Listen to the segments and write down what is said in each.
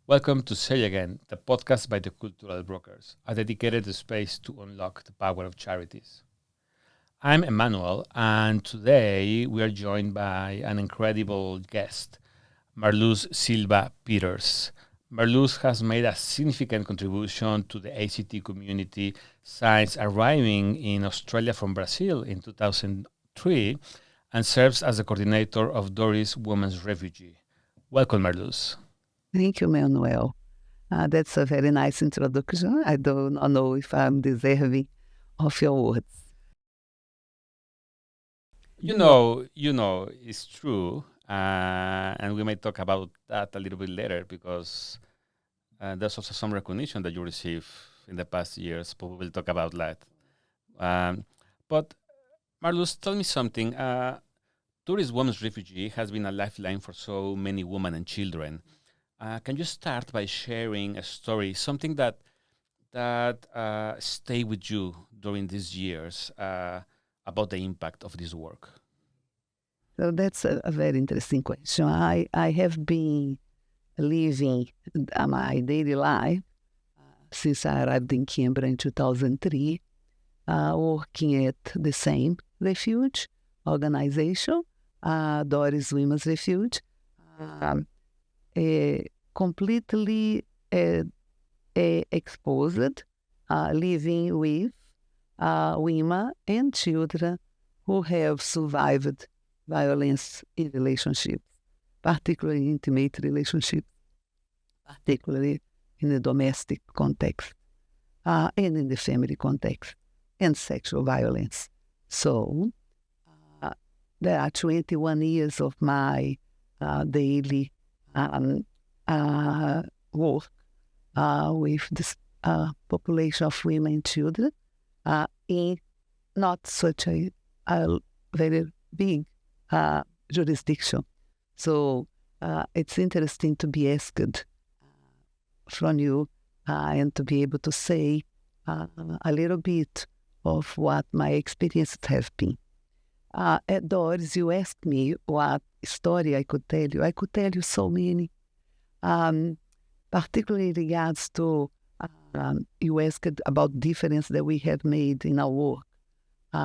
Welcome to Say Again, the podcast by the Cultural Brokers, a dedicated space to unlock the power of charities. I'm Emmanuel, and today we are joined by an incredible guest, Marluce Silva Peters. Marluce has made a significant contribution to the ACT community since arriving in Australia from Brazil in 2003 and serves as the coordinator of Doris Women's Refuge. Welcome, Marluce. Thank you, Manuel. That's a very nice introduction. I don't know if I'm deserving of your words. You know, it's true, and we might talk about that a little bit later because there's also some recognition that you receive in the past years, but we will talk about that. But Marlus, tell me something. Tourist Women's Refugee has been a lifeline for so many women and children. Can you start by sharing a story, something that stay with you during these years about the impact of this work? So that's a very interesting question. I have been living my daily life since I arrived in Canberra in 2003, working at the same refuge organization, Doris Women's Refuge. Completely exposed, living with women and children who have survived violence in relationships, particularly intimate relationships, particularly in the domestic context and in the family context, and sexual violence. So there are 21 years of my daily work with this population of women and children in not such a very big jurisdiction. So it's interesting to be asked from you and to be able to say a little bit of what my experiences have been. At Doris, you asked me what story I could tell you. I could tell you so many, particularly in regards to, you asked about difference that we have made in our work,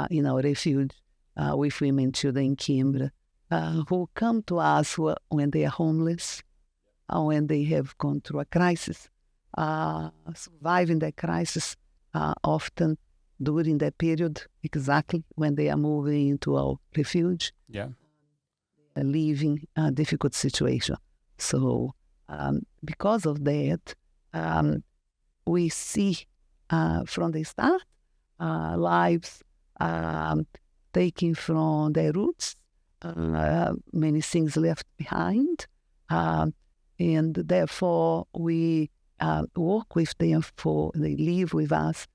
in our refuge with women and children in Canberra, who come to us when they are homeless, when they have gone through a crisis, surviving that crisis often during that period, exactly when they are moving into our refuge, living a difficult situation. So because of that, we see from the start lives taken from their roots, many things left behind, and therefore we work with them for they live with us.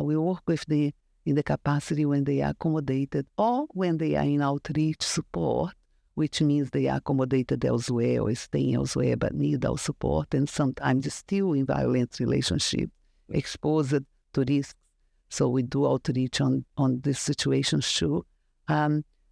We work with them in the capacity when they are accommodated or when they are in outreach support, which means they are accommodated elsewhere or staying elsewhere but need our support, and sometimes still in violent relationships, exposed to risks. So we do outreach on these situations too.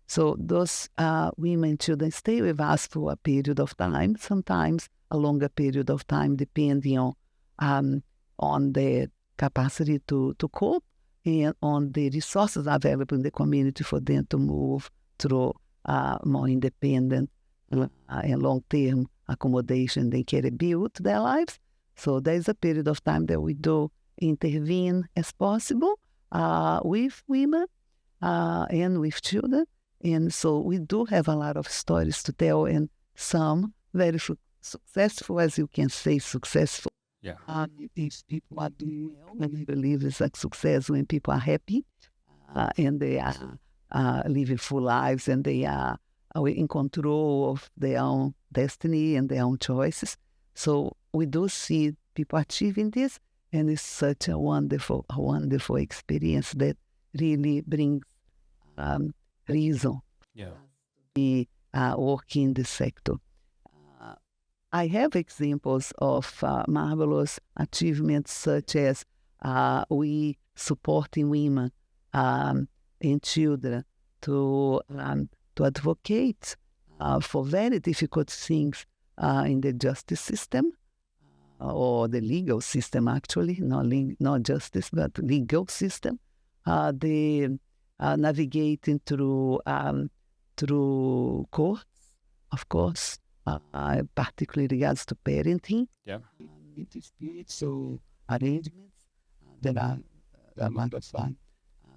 So those women and children stay with us for a period of time, sometimes a longer period of time, depending on their capacity to cope and on the resources available in the community for them to move through more independent and long-term accommodation they can rebuild their lives. So there's a period of time that we do intervene as possible with women and with children. And so we do have a lot of stories to tell, and some very successful, as you can say, successful. These people are doing well, and I believe it's a success when people are happy and they are living full lives and they are in control of their own destiny and their own choices. So we do see people achieving this, and it's such a wonderful experience that really brings reason to be working in this sector. I have examples of marvelous achievements, such as we supporting women and children to advocate for very difficult things in the justice system, or the legal system, actually, not justice, but legal system. They navigating through courts, of course, particularly regards to parenting. Yeah. Disputes or arrangements. There are a lot of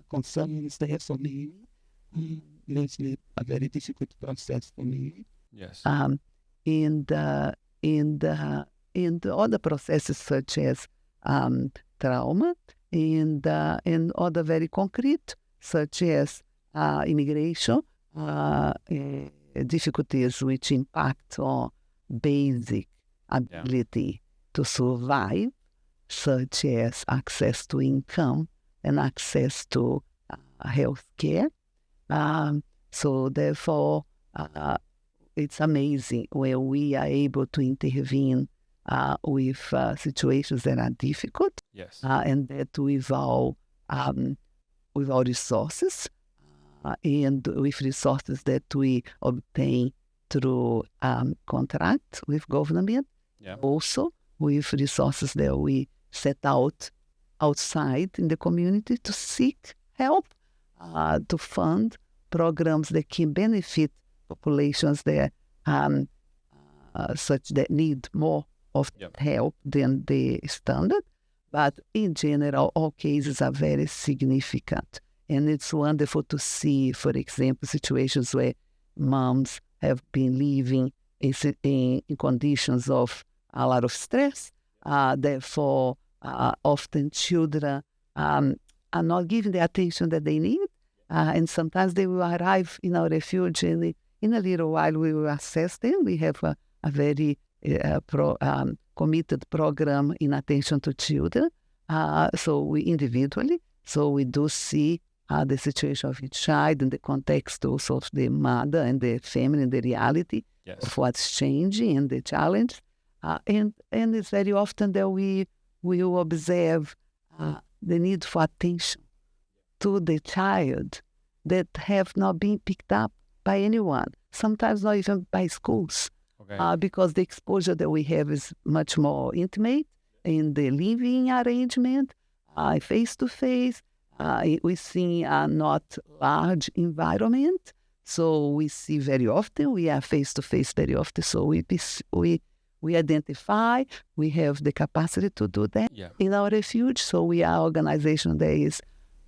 concerns there for me. It's a very difficult process for me. Yes. In other processes such as trauma and other very concrete, such as immigration, difficulties which impact on basic ability to survive, such as access to income and access to health care. So therefore, it's amazing when we are able to intervene with situations that are difficult, Yes. and that with our resources, and with resources that we obtain through contract with government, also with resources that we set out outside in the community to seek help, to fund programs that can benefit populations that such that need more of help than the standard. But in general, all cases are very significant. And it's wonderful to see, for example, situations where moms have been living in conditions of a lot of stress. Therefore, often children are not given the attention that they need. And sometimes they will arrive in our refuge, and in a little while we will assess them. We have a very committed program in attention to children. So we individually, we do see the situation of each child in the context also of the mother and the family and the reality of what's changing and the challenge. And it's very often that we will observe the need for attention to the child that have not been picked up by anyone, sometimes not even by schools, because the exposure that we have is much more intimate in the living arrangement, face-to-face. We see a not large environment, so we see very often, we are face-to-face very often, so we identify, we have the capacity to do that in our refuge. So we are an organization that is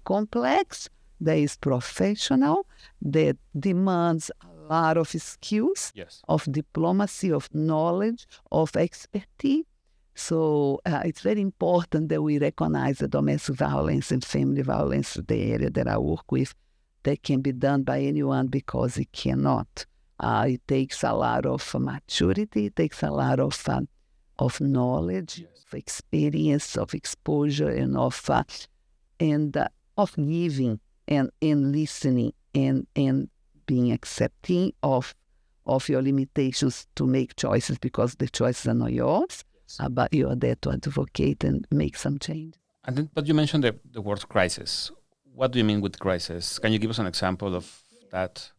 complex, that is professional, that demands a lot of skills, of diplomacy, of knowledge, of expertise. So it's very important that we recognize the domestic violence and family violence, the area that I work with, that can be done by anyone because it cannot. It takes a lot of maturity, it takes a lot of knowledge, of experience, of exposure, and of giving and listening and being accepting of your limitations to make choices, because the choices are not yours, but you are there to advocate and make some change. And then, but you mentioned the word crisis. What do you mean with crisis? Can you give us an example of that?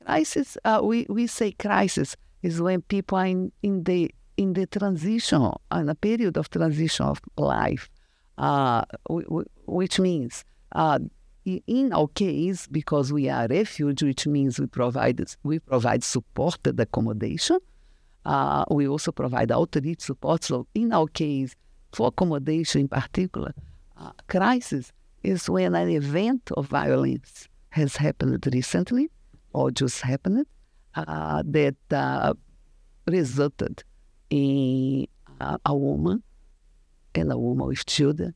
Crisis, we say crisis is when people are in the transition, in a period of transition of life, which means in our case, because we are a refuge, which means we provide supported accommodation. We also provide outreach support. So in our case, for accommodation in particular, crisis is when an event of violence has happened recently or just happened that resulted in a woman and a woman with children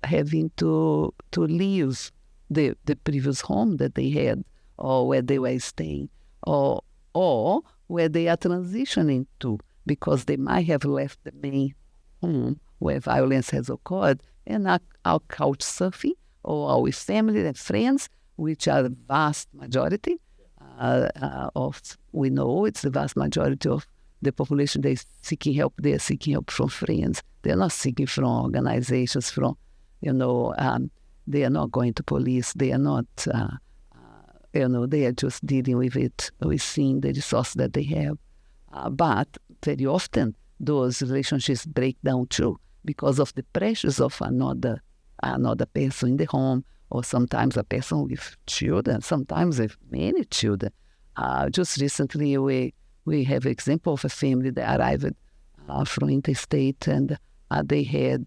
having to leave the previous home that they had, or where they were staying, or where they are transitioning to, because they might have left the main home where violence has occurred and are couch surfing, or are with family and friends, which are the vast majority we know it's the vast majority of the population that is seeking help. They are seeking help from friends. They are not seeking from organizations, they are not going to police. They are not, they are just dealing with it, with seeing the resources that they have. But very often those relationships break down too because of the pressures of another person in the home, or sometimes a person with children, sometimes with many children. Just recently, we have an example of a family that arrived from interstate, and they had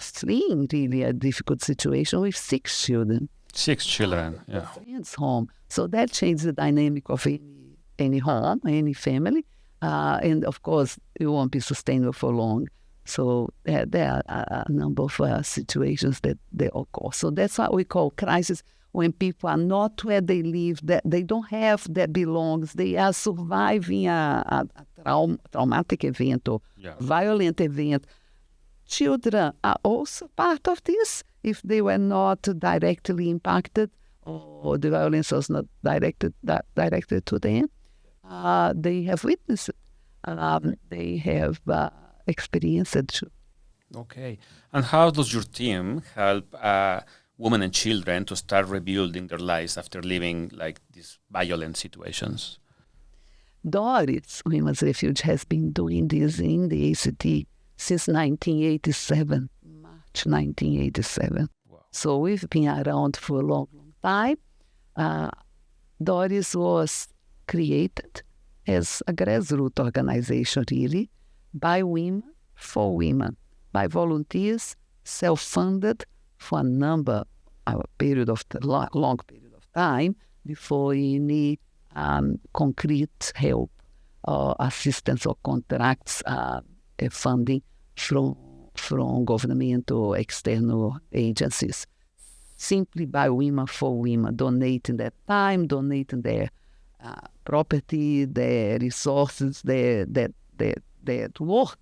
fleeing really a difficult situation with 6 children. 6 children, yeah. Friends' home. So that changed the dynamic of any home, any family. And of course, it won't be sustainable for long. So there are a number of situations that they occur. So that's what we call crisis, when people are not where they live, that they don't have that belongs. They are surviving a traumatic event or violent event. Children are also part of this if they were not directly impacted or the violence was not directed to them. They have witnessed it. They have experienced it too. Okay. And how does your team help women and children to start rebuilding their lives after living like these violent situations? Doris, Women's Refuge, has been doing this in the ACT since 1987, March 1987. Wow. So we've been around for a long, long time. Doris was created as a grassroots organization, really, by women, for women, by volunteers, self-funded for a long period of time before any concrete help or assistance or contracts funding from government or external agencies. Simply by women, for women, donating their time, donating their property, their resources, their work,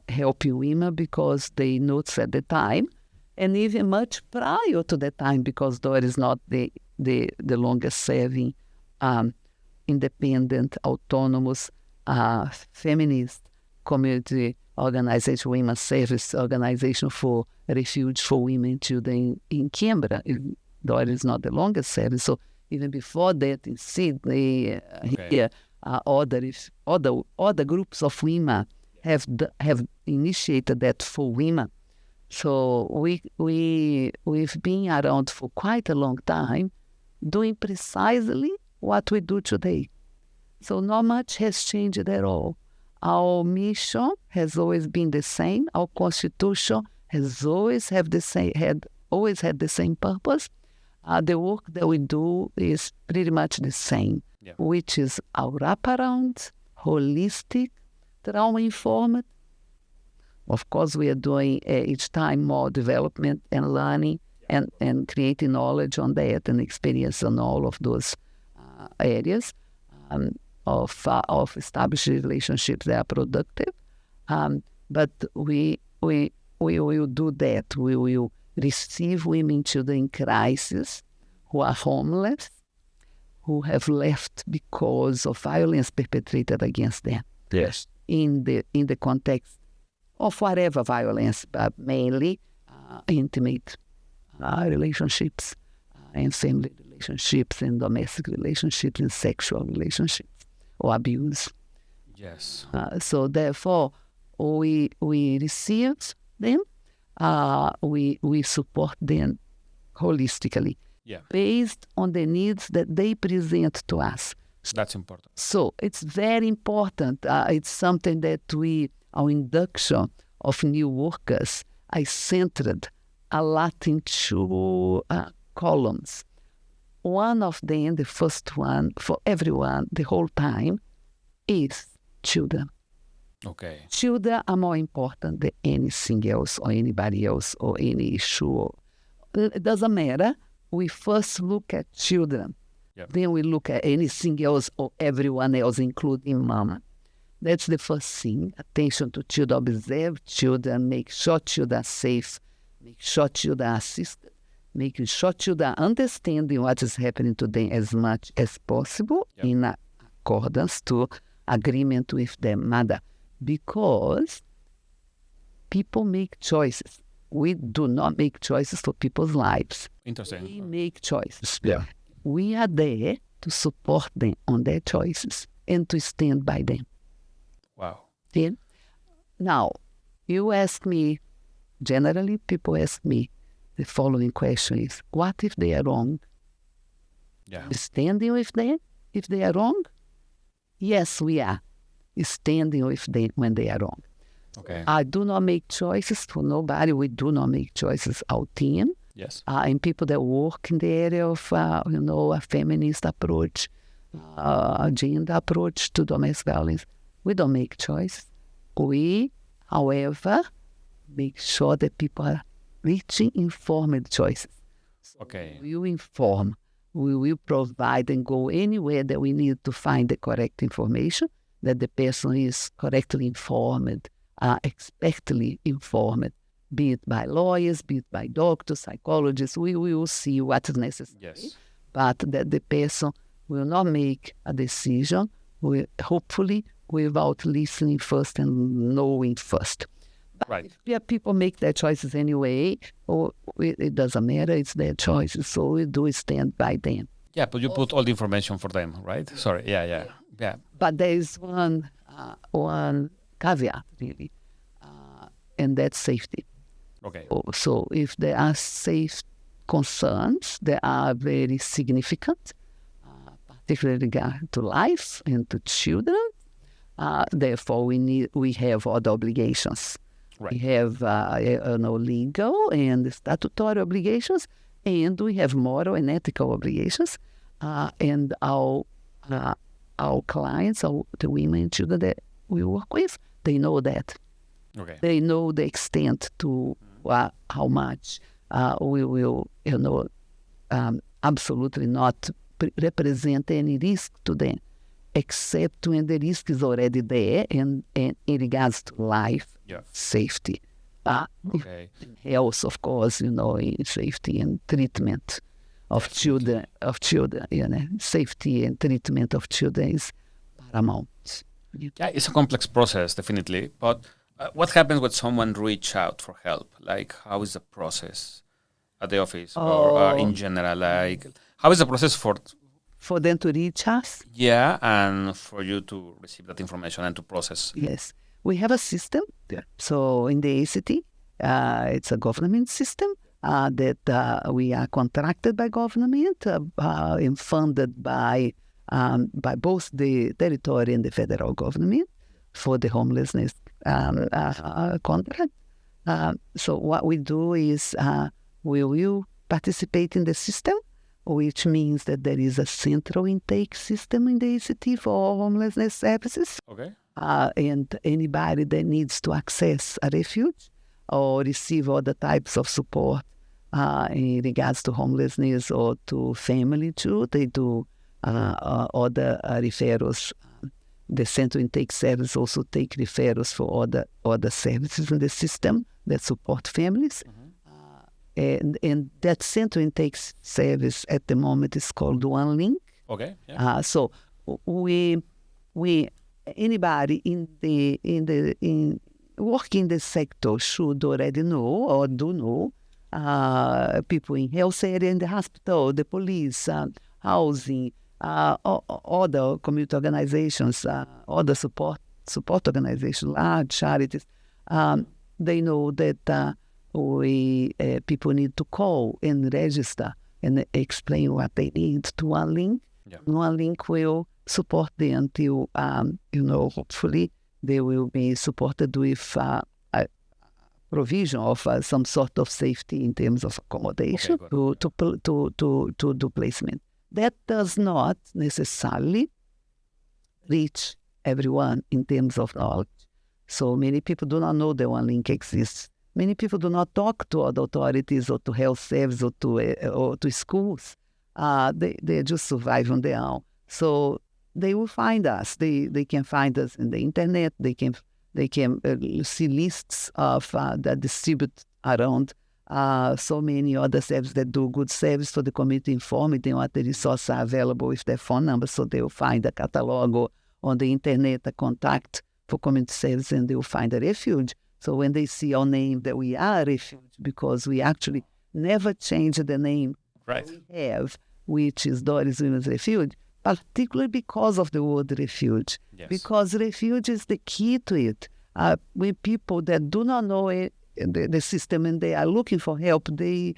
helping women, because they noticed at the time, and even much prior to that time, because Doris is not the longest serving independent, autonomous, feminist community organization, women's service organization for refuge for women and children in Canberra. Doris is not the longest service, so even before that in Sydney, here, other groups of women have initiated that for women. So we've been around for quite a long time, doing precisely what we do today. So not much has changed at all. Our mission has always been the same. Our constitution has always had the same purpose. The work that we do is pretty much the same, which is our wraparound, holistic, trauma-informed. Of course, we are doing each time more development and learning and creating knowledge on that and experience on all of those areas of established relationships that are productive. But we will do that. We will receive women and children in crisis who are homeless, who have left because of violence perpetrated against them. Yes. In the context of whatever violence, but mainly intimate relationships and family relationships and domestic relationships and sexual relationships or abuse. Yes. So therefore, we receive them, we support them holistically, based on the needs that they present to us. That's important. So it's very important. It's something that our induction of new workers, I centered a lot in 2 columns. One of them, the first one, for everyone, the whole time, is children. Okay. Children are more important than anything else or anybody else or any issue. It doesn't matter. We first look at children. Then we look at anything else or everyone else, including mama. That's the first thing. Attention to children, observe children, make sure children are safe, make sure children are assisted, making sure children are understanding what is happening to them as much as possible in accordance to agreement with their mother. Because people make choices. We do not make choices for people's lives. Interesting. We make choices. Yeah. We are there to support them on their choices and to stand by them. Wow. Yeah. Now, you ask me, generally people ask me, the following question is, what if they are wrong? Yeah. Standing with them if they are wrong? Yes, we are standing with them when they are wrong. Okay. I do not make choices for nobody. We do not make choices. Our team Yes. and people that work in the area of, a feminist approach, agenda approach to domestic violence. We don't make choices. We, however, make sure that people are reaching informed choices. Okay. We will inform. We will provide and go anywhere that we need to find the correct information, that the person is correctly informed, expectedly informed, be it by lawyers, be it by doctors, psychologists. We will see what is necessary. Yes. But that the person will not make a decision, hopefully, without listening first and knowing first. But Right. if people make their choices anyway, or it doesn't matter, it's their choices, so we do stand by them. Yeah, but you put all the information for them, right? Sorry. Yeah. But there is one caveat, really, and that's safety. Okay. So if there are safe concerns that are very significant, particularly regard to life and to children, therefore we have other obligations. Right. We have legal and statutory obligations, and we have moral and ethical obligations. And our clients, the women and children that we work with, they know that. Okay. They know the extent to how much we will, absolutely not represent any risk to them, except when the risk is already there and in regards to life, safety, Okay. health, of course, in safety and treatment of children, safety and treatment of children is paramount. Yeah, it's a complex process, definitely. But what happens when someone reach out for help? Like, how is the process at the office or in general? Like, how is the process for them to reach us? Yeah, and for you to receive that information and to process. Yes. We have a system. So in the ACT, it's a government system that we are contracted by government and funded by both the territory and the federal government for the homelessness contract. So what we do is we will participate in the system, which means that there is a central intake system in the ACT for homelessness services. Okay. And anybody that needs to access a refuge or receive other types of support in regards to homelessness or to family too, they do other referrals. The central intake service also take referrals for other services in the system that support families. And that central intake service at the moment is called One Link. Okay. Yeah. So we anybody in working in the sector should already know or do know people in health area, in the hospital, the police, housing, other community organizations, other support organizations, large charities. They know that people need to call and register and explain what they need to One Link. Yeah. One Link will support them until, hopefully they will be supported with a provision of some sort of safety in terms of accommodation to do placement. That does not necessarily reach everyone in terms of knowledge. So many people do not know that One Link exists. Many people do not talk to other authorities or to health services or to schools. They just survive on their own. So they will find us. They can find us in the internet. They can see lists of that distribute around so many other services that do good service for the community, informing them what the resources are available with their phone number, so they will find a catalog or on the internet a contact for community service, and they will find a refuge. So when they see our name, that we are a refuge, because we actually never change the name Right. we have, which is Doris Women's Refuge. particularly because of the word refuge, because refuge is the key to it. With people that do not know the system and they are looking for help, they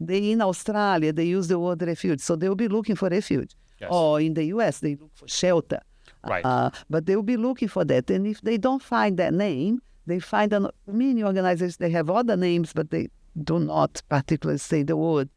in Australia, they use the word refuge, so they will be looking for refuge. Or in the US, they look for shelter. Right. But they will be looking for that. And if they don't find that name, they find many organizations, they have other names, but they do not particularly say the word,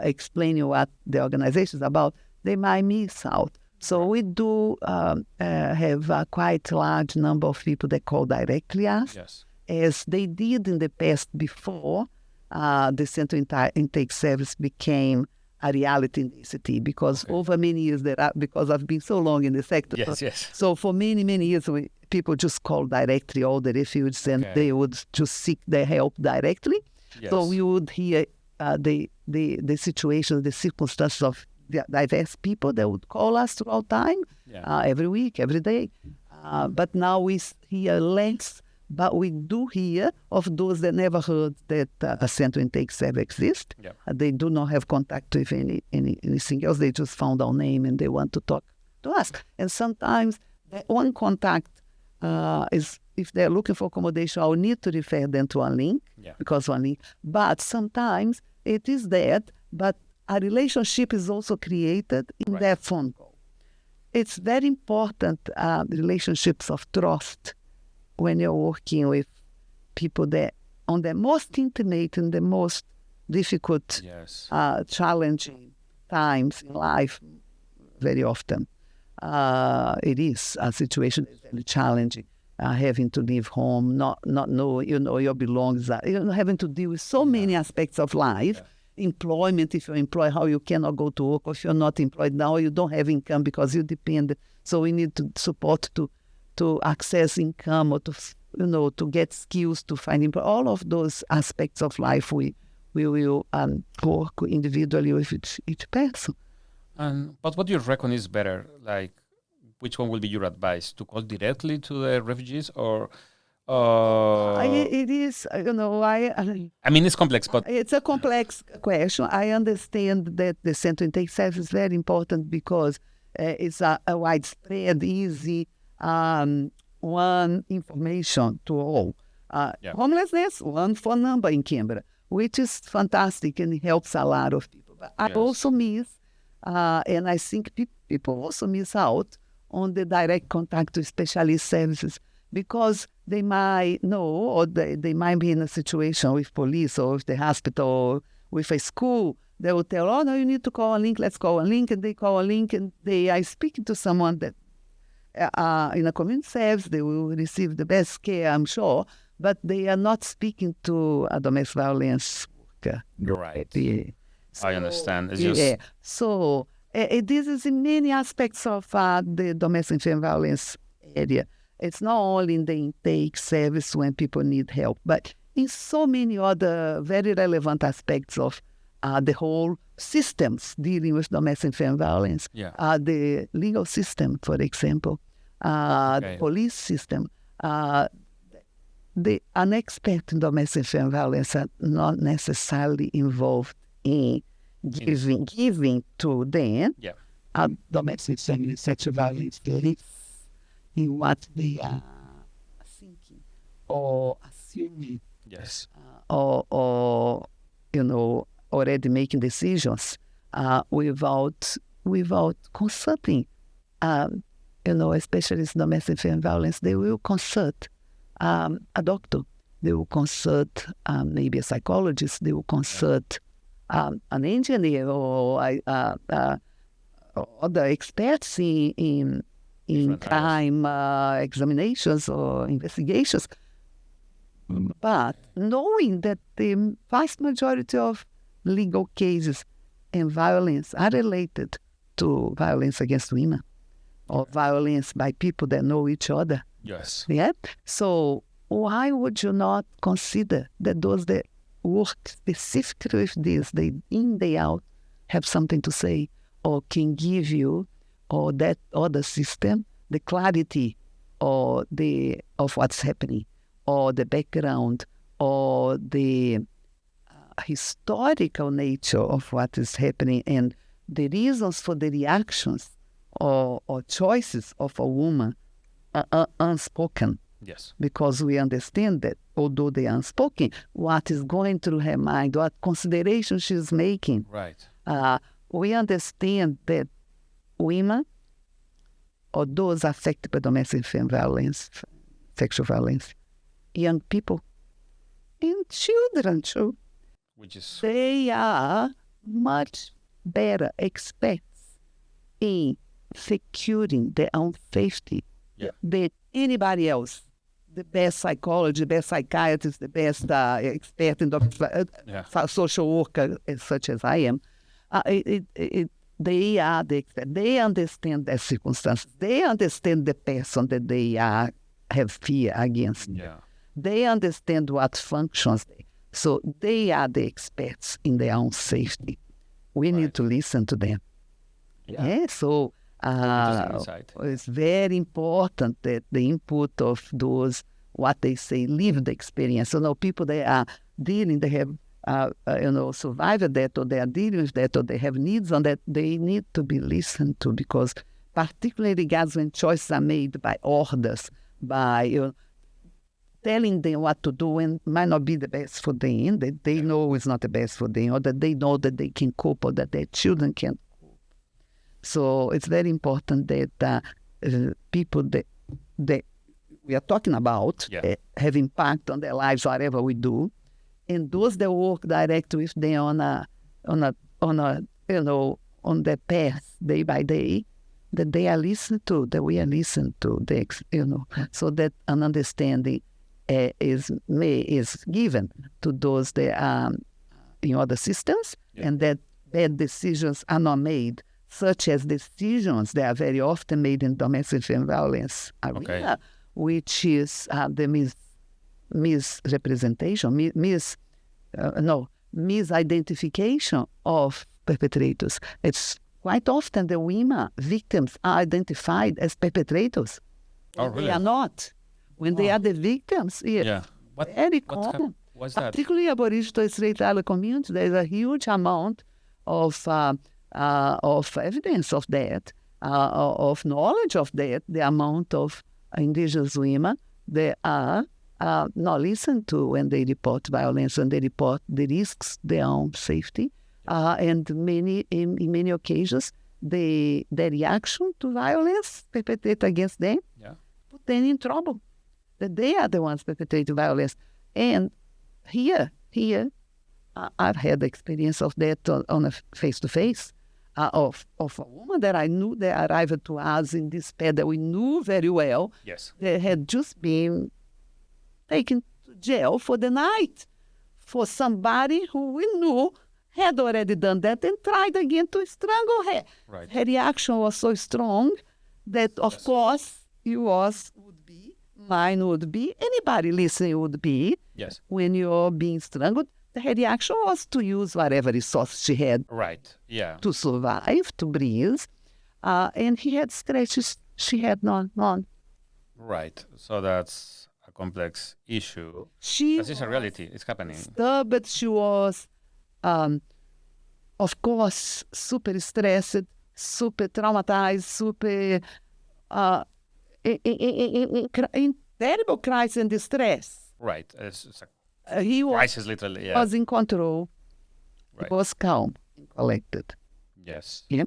explaining what the organization is about. They might miss out. So we do have a quite large number of people that call directly us, as they did in the past before the Central Intake Service became a reality in the city, because over many years, because I've been so long in the sector. So for many, many years, people just call directly all the refugees, and they would just seek their help directly. So we would hear the situation, the circumstances of the diverse people that would call us throughout time, every week, every day. But now we hear less, but we do hear of those that never heard that a Central Intake Service exists. They do not have contact with anything else. They just found our name and they want to talk to us. And sometimes that one contact is, if they're looking for accommodation, I'll need to refer them to a link, because one link. But sometimes it is that, but a relationship is also created in that phone call. It's very important, relationships of trust, when you're working with people that on the most intimate and the most difficult, challenging times in life, very often. It is a situation that's very challenging, having to leave home, not know, your belongings, having to deal with so many aspects of life. Employment, if you're employed, how you cannot go to work, or if you're not employed now, you don't have income because you depend. So we need to support to access income, or to get skills, to find employment. All of those aspects of life, we will work individually with each person. But what do you reckon is better? Like, which one will be your advice? To call directly to the refugees, or? It is, I mean, it's complex, but it's a complex question. I understand that the Central Intake Service is very important because it's a widespread, easy, one information to all. Homelessness, one phone number in Canberra, which is fantastic and it helps a lot of people. But I also miss, and I think people also miss out on the direct contact with specialist services, because they might know, or they might be in a situation with police or with the hospital or with a school. They will tell, oh, no, you need to call a link, let's call a link. And they call a link, and they are speaking to someone that in a community service, they will receive the best care, I'm sure, but they are not speaking to a domestic violence worker. Right. So, I understand. It's just... So this is in many aspects of the domestic violence area. It's not only in the intake service when people need help, but in so many other very relevant aspects of the whole systems dealing with domestic violence. The legal system, for example, the police system. An expert in domestic violence are not necessarily involved in giving to them domestic sexual violence beliefs in what they are thinking or assuming, or already making decisions without consulting. Especially in domestic violence, they will consult a doctor, they will consult maybe a psychologist, they will consult an engineer or other experts in crime examinations or investigations. But knowing that the vast majority of legal cases and violence are related to violence against women or violence by people that know each other. So why would you not consider that those that work specifically with this, day in, day out, have something to say, or can give you, or that other system, the clarity of what's happening, or the background, or the historical nature of what is happening, and the reasons for the reactions or choices of a woman are unspoken. Yes. Because we understand that, although they are unspoken, what is going through her mind, what consideration she's making. Right. We understand that women or those affected by domestic violence, sexual violence, young people, and children too, they are much better experts in securing their own safety than anybody else. The best psychologist, the best psychiatrist, the best expert in social worker, such as I am. They are the expert. They understand their circumstances. They understand the person that they have fear against. Yeah. They understand what functions. So they are the experts in their own safety. We need to listen to them. So it's very important that the input of those, what they say, lived experience. So now people they are dealing, they have survived that, or they are dealing with that, or they have needs on that, they need to be listened to, because particularly guys when choices are made by orders, by telling them what to do and might not be the best for them, that they know is not the best for them, or that they know that they can cope, or that their children can cope. So it's very important that people that we are talking about have impact on their lives, whatever we do, and those that work directly with them on their path day by day, that they are listened to, that we are listened to, so that an understanding is given to those that are in other systems, and that bad decisions are not made, such as decisions that are very often made in domestic violence arena, which is the misrepresentation, misidentification of perpetrators. It's quite often the women, victims, are identified as perpetrators. Oh, really? They are not. When they are the victims, very common. What's that? Particularly Aboriginal Torres Strait Islander community, there is a huge amount of evidence of that, of knowledge of that, the amount of Indigenous women that are not listened to when they report violence, when they report the risks, their own safety, and in many occasions, their reaction to violence perpetrated against them put them in trouble. That they are the ones perpetrating violence. And here, I've had the experience of that on a face-to-face of a woman that I knew that arrived to us in despair, that we knew very well. Yes. They had just been taken to jail for the night for somebody who we knew had already done that and tried again to strangle her. Right. Her reaction was so strong that, of course, mine would be, anybody listening would be, when you're being strangled, her reaction was to use whatever resources she had to survive, to breathe. And he had scratches, she had none. Right. So that's a complex issue. This is a reality. It's happening. But she was, of course, super stressed, super traumatized, super in terrible crisis and distress. Right. It's he crisis, literally. Was in control. Right. He was calm and collected. Yes. Yeah.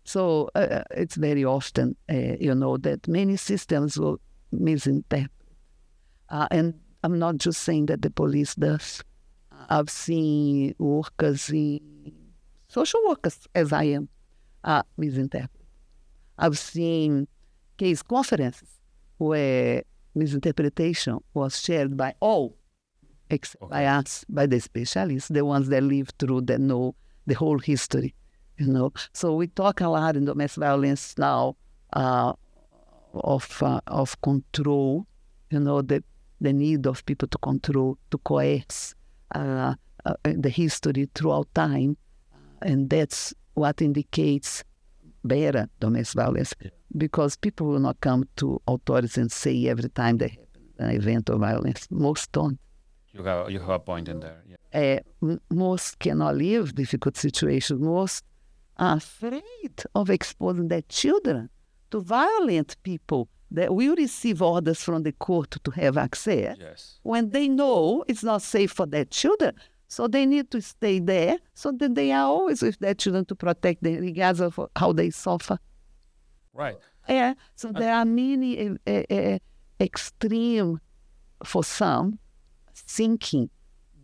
So it's very often, that many systems will misinterpret. And I'm not just saying that the police does. I've seen social workers, as I am, misinterpret. I've seen case conferences where misinterpretation was shared by all, except by us, by the specialists, the ones that live through, that know the whole history, So we talk a lot in domestic violence now of control, the need of people to control, to coerce the history throughout time, and that's what indicates better domestic violence, because people will not come to authorities and say every time they have an event of violence. Most don't. You have a point in there. Yeah. Most cannot live difficult situations. Most are afraid of exposing their children to violent people that will receive orders from the court to have access when they know it's not safe for their children. So they need to stay there so that they are always with their children to protect them, regardless of how they suffer. Right. Yeah. So there are many extreme, for some, thinking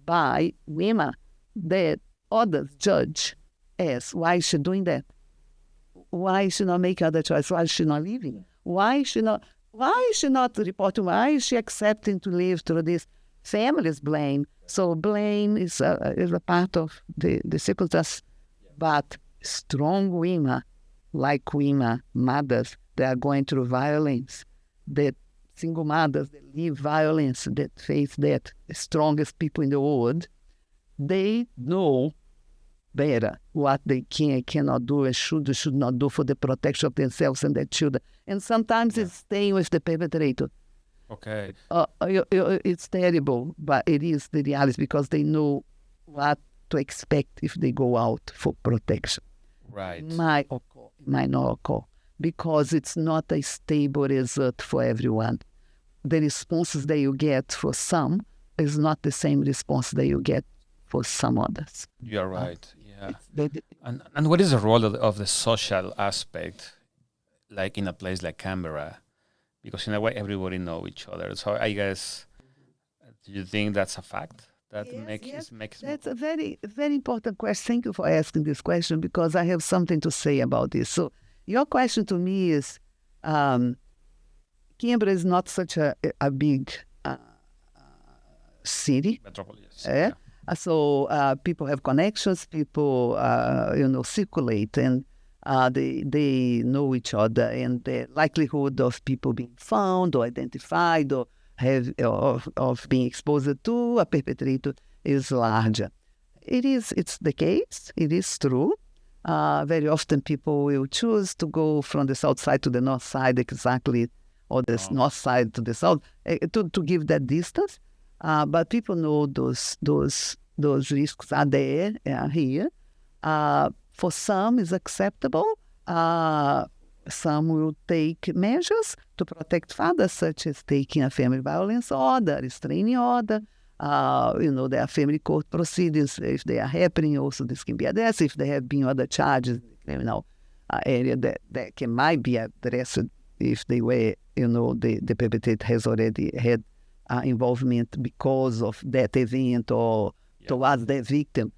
by women that others judge as, why is she doing that? Why is she not making other choice? Why is she not leaving? Why is she not reporting? Why is she accepting to live through this? Families blame. So blame is a part of the circumstance. But strong women, like women, mothers, that are going through violence, that single mothers that live violence, that face that, the strongest people in the world, they know better what they can and cannot do and should not do for the protection of themselves and their children. And sometimes it's staying with the perpetrator. Okay. It's terrible, but it is the reality because they know what to expect if they go out for protection. Right. Might not occur, because it's not a stable result for everyone. The responses that you get for some is not the same response that you get for some others. You're right. And what is the role of the social aspect, like in a place like Canberra? Because in a way, everybody knows each other. So I guess, do you think that's a fact? That's a very, very important question. Thank you for asking this question, because I have something to say about this. So your question to me is, Canberra is not such a big city. Metropolis. So people have connections, people, circulate, and they know each other, and the likelihood of people being found or identified or of being exposed to a perpetrator is larger. It's the case. It is true. Very often people will choose to go from the south side to the north side exactly, or the north side to the south, to give that distance. But people know those risks are there, here. For some, it's acceptable. Some will take measures to protect fathers, such as taking a family violence order, restraining order. There are family court proceedings if they are happening. Also, this can be addressed if there have been other charges in the criminal area that might be addressed if they were, the perpetrator has already had involvement because of that event or towards the victim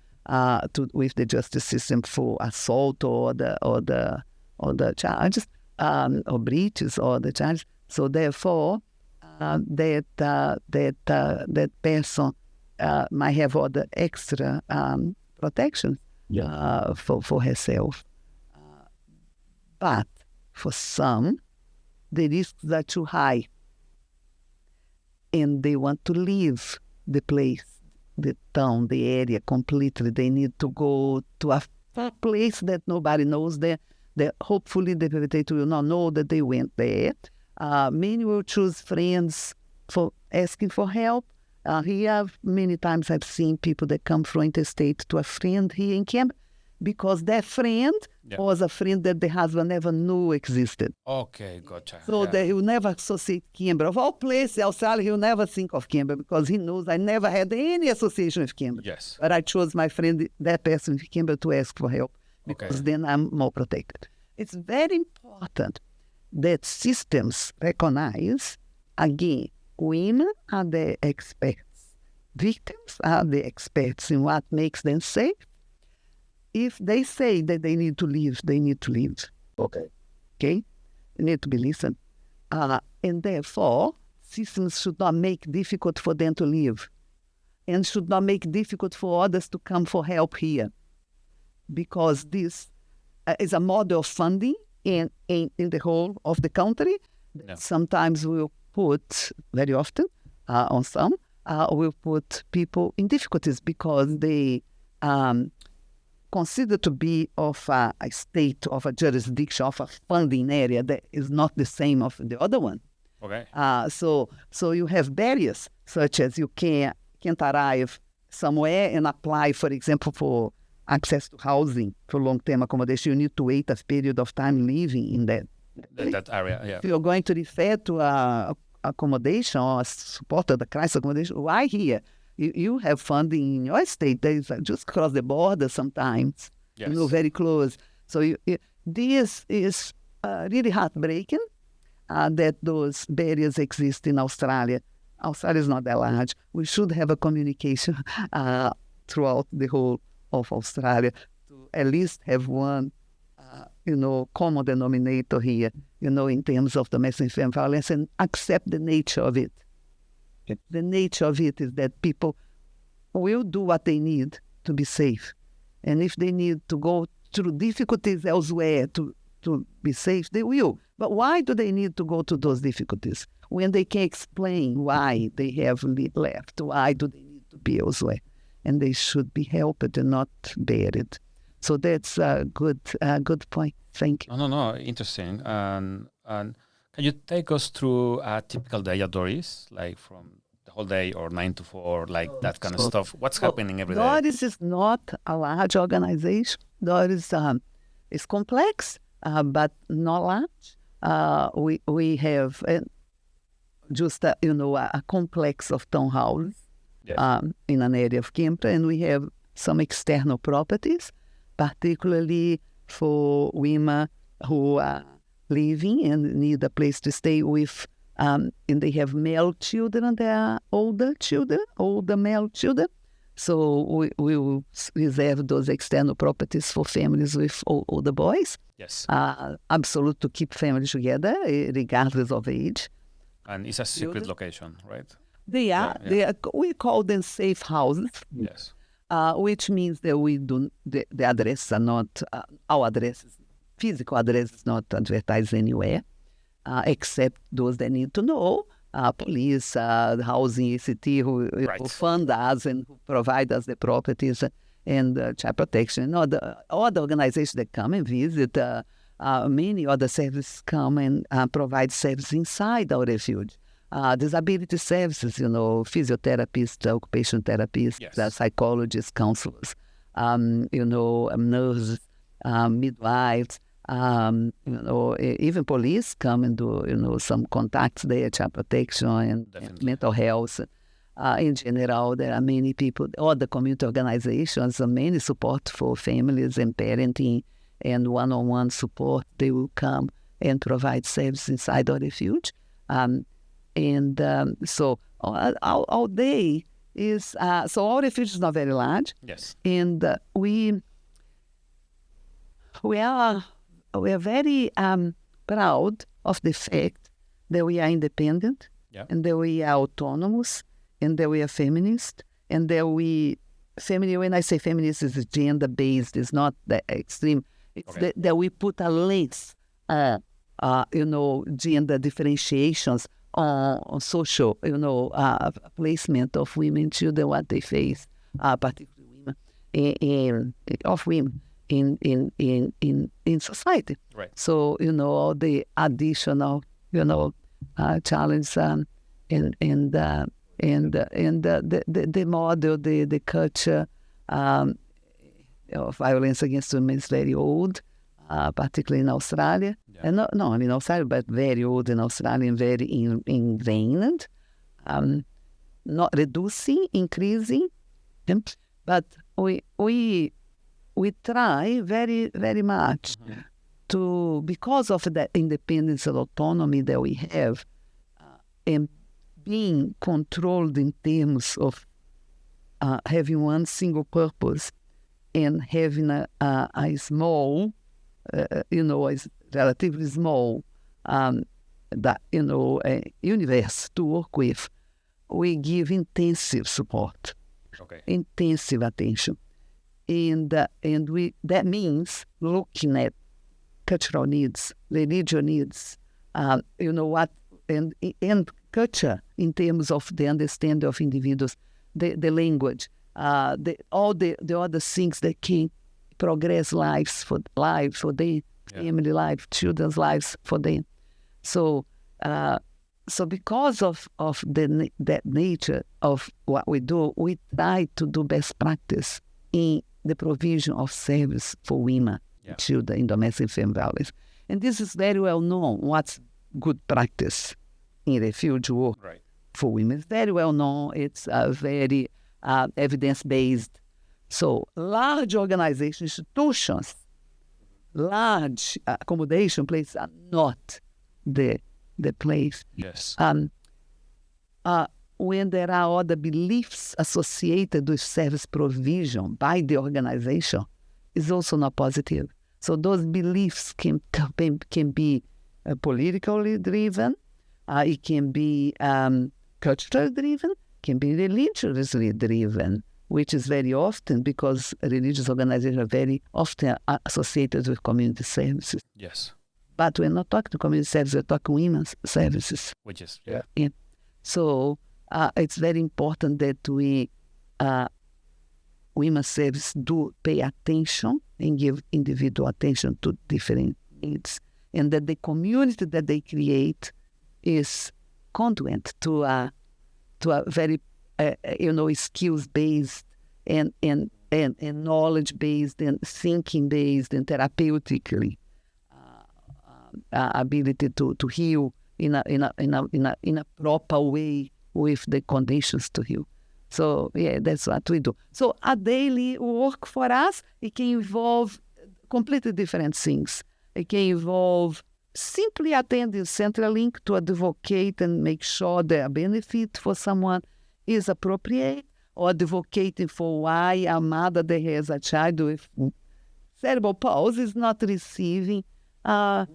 with the justice system for assault or the charges or breaches or the charges. So therefore, that person might have other extra protection for herself. But for some, the risks are too high, and they want to leave the place, the town, the area completely. They need to go to a far place that nobody knows there. That hopefully the perpetrator will not know that they went there. Many will choose friends for asking for help. Here, many times I've seen people that come from interstate to a friend here in Canberra because their friend was a friend that the husband never knew existed. Okay, gotcha. So that he will never associate Canberra. Of all places, Australia, he will never think of Canberra because he knows I never had any association with Canberra. Yes. But I chose my friend, that person in Canberra, to ask for help because then I'm more protected. It's very important that systems recognize, again, women are the experts. Victims are the experts in what makes them safe. If they say that they need to leave, they need to leave. Okay? They need to be listened. And therefore, systems should not make it difficult for them to leave and should not make it difficult for others to come for help here, because this is a model of funding in the whole of the country. No. Sometimes we'll put, very often, on some, we'll put people in difficulties because they consider to be of a state, of a jurisdiction, of a funding area that is not the same of the other one. Okay. So you have barriers, such as you can't arrive somewhere and apply, for example, for access to housing for long-term accommodation, you need to wait a period of time living in that area. Yeah. If you're going to refer to accommodation or supported the crisis accommodation, why here? You have funding in your state. There is just across the border sometimes, very close. So this is really heartbreaking that those barriers exist in Australia. Australia is not that large. We should have a communication throughout the whole of Australia to at least have one, common denominator here, in terms of domestic violence, and accept the nature of it. The nature of it is that people will do what they need to be safe. And if they need to go through difficulties elsewhere to be safe, they will. But why do they need to go to those difficulties when they can explain why they have left? Why do they need to be elsewhere? And they should be helped and not buried. So that's a good point. Thank you. No, interesting. And can you take us through a typical day at Doris, like from the whole day or 9 to 4, like that kind of stuff? What's happening every day? Doris is not a large organization. Doris is complex, but not large. We have just a complex of townhouses in an area of Canberra, and we have some external properties, particularly for women who are living and need a place to stay with, and they have male children. They are older male children. So we will reserve those external properties for families with older boys. Yes. Absolute to keep families together, regardless of age. And it's a secret location, right? They are. We call them safe houses. Yes. Which means that we do the addresses are not our addresses. Physical address is not advertised anywhere, except those that need to know. Police, the housing ACT, who fund us and who provide us the properties and child protection. All the organizations that come and visit, many other services come and provide service inside our refuge. Disability services, physiotherapists, occupational therapists, psychologists, counselors, nurses, midwives, even police come and do, some contacts there, child protection and mental health. In general, there are many people, other community organizations, many support for families and parenting and one-on-one support. They will come and provide service inside our refuge. So our day is, so our refuge is not very large. Yes. And we are very proud of the fact that we are independent and that we are autonomous and that we are feminist and that when I say feminist, it's gender-based, it's not that extreme. It's that we put a lens, gender differentiations on social, placement of women, children, what they face, particularly women, of women in society. Right. So all the additional challenge and the model, the culture of violence against women is very old, particularly in Australia. And not only in Australia, but very old in Australia and very ingrained, not reducing, increasing. But we try very, very much to, because of that independence and autonomy that we have, and being controlled in terms of having one single purpose and having a small, relatively small, universe to work with, we give intensive support, intensive attention, and that means looking at cultural needs, religious needs, and culture in terms of the understanding of individuals, the language, all the other things that can progress lives for them, family life, children's lives for them. So because of that nature of what we do, we try to do best practice in the provision of service for women, children in domestic violence. And this is very well known, what's good practice in refuge work for women. It's very well known. It's very evidence-based. So large organizations, institutions, large accommodation places are not the place. Yes. When there are other beliefs associated with service provision by the organization, is also not positive. So those beliefs can be politically driven, it can be culturally driven, can be religiously driven, which is very often because religious organizations are very often associated with community services. Yes. But we're not talking community services, we're talking women's services. Which is, So it's very important that we, women's service, do pay attention and give individual attention to different needs. And that the community that they create is conduent to a very, skills-based and knowledge-based and thinking-based and therapeutically ability to heal in a proper way with the conditions to heal. So that's what we do. So a daily work for us, it can involve completely different things. It can involve simply attending Centrelink to advocate and make sure the benefit for someone is appropriate, or advocating for why a mother that has a child with cerebral palsy is not receiving a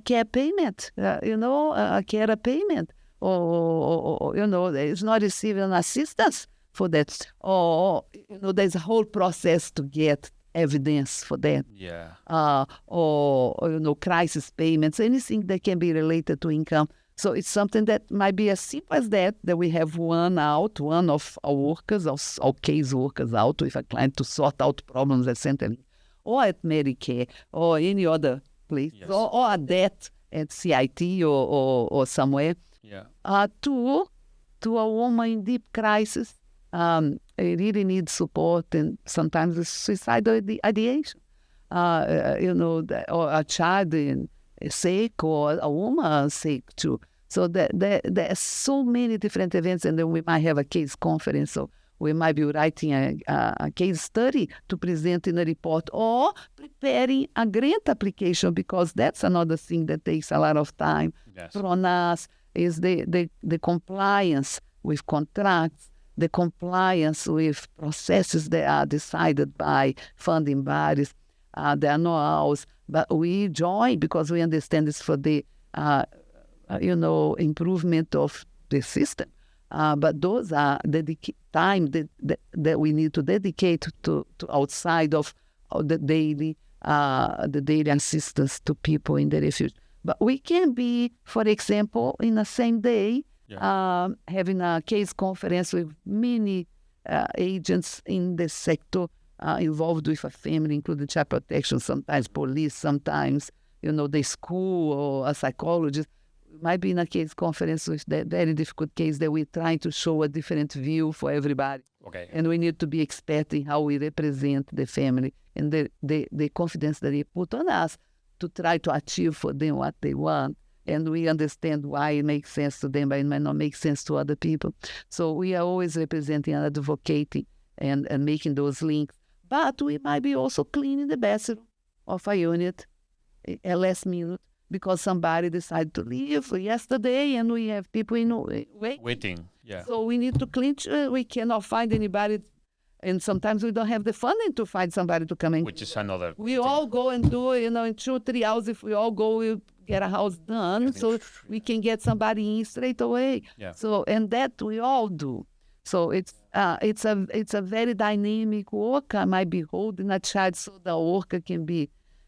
care payment, a care payment, or is not receiving assistance for that. Or, there's a whole process to get evidence for that. Yeah. Or crisis payments, anything that can be related to income. So it's something that might be as simple as that we have one of our workers, our case workers out with a client to sort out problems at Centrelink, or at Medicare, or any other place, or a debt at CIT or somewhere, to a woman in deep crisis. It really needs support, and sometimes it's suicidal ideation. Or a child sick, or a woman sick too. So there are so many different events, and then we might have a case conference, so we might be writing a case study to present in a report, or preparing a grant application, because that's another thing that takes a lot of time from us, is the compliance with contracts, the compliance with processes that are decided by funding bodies. There are no ours, but we join because we understand it's for the, improvement of the system. But those are time that we need to dedicate to outside of the daily assistance to people in the refuge. But we can be, for example, in the same day, having a case conference with many agents in the sector involved with a family, including child protection, sometimes police, sometimes, the school or a psychologist. We might be in a case conference with that very difficult case that we're trying to show a different view for everybody. Okay. And we need to be expert in how we represent the family and the confidence that they put on us to try to achieve for them what they want. And we understand why it makes sense to them, but it might not make sense to other people. So we are always representing and advocating and making those links. But we might be also cleaning the bathroom of a unit at last minute because somebody decided to leave yesterday and we have people waiting. Yeah. So we need to clean. We cannot find anybody. And sometimes we don't have the funding to find somebody to come in. Which is another We thing. all go and do, in 2-3 hours, if we all go, we'll get a house done. So we can get somebody in straight away. Yeah. So, and that we all do. So it's a very dynamic work. I might be holding a child so the worker can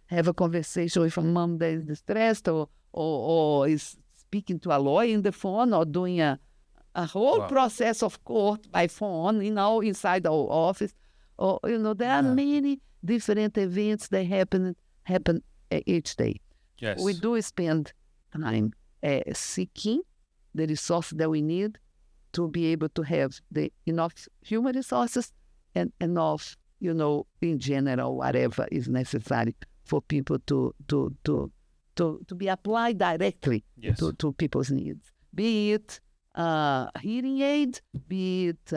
have a conversation with a mom that is distressed or is speaking to a lawyer in the phone or doing a whole process of court by phone, inside our office. Or, there are many different events that happen each day. Yes. We do spend time seeking the resources that we need to be able to have the enough human resources and enough, in general, whatever is necessary for people to be applied directly to people's needs. Be it hearing aid, be it,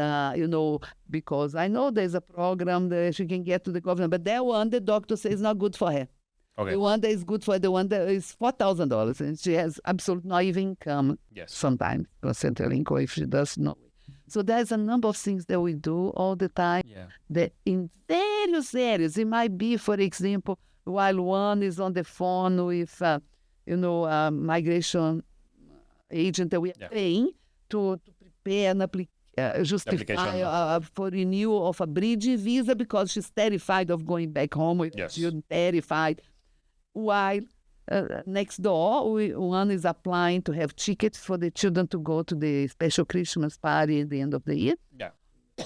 because I know there's a program that she can get to the government, but that one, the doctor says is not good for her. Okay. The one that is good for the one that is $4,000, and she has absolutely no even income sometimes, or Centrelink, if she does not. So there's a number of things that we do all the time that in various areas, it might be, for example, while one is on the phone with, migration agent that we are paying to prepare an justify for renewal of a bridge visa because she's terrified of going back home with children, terrified. While next door, one is applying to have tickets for the children to go to the special Christmas party at the end of the year. Yeah.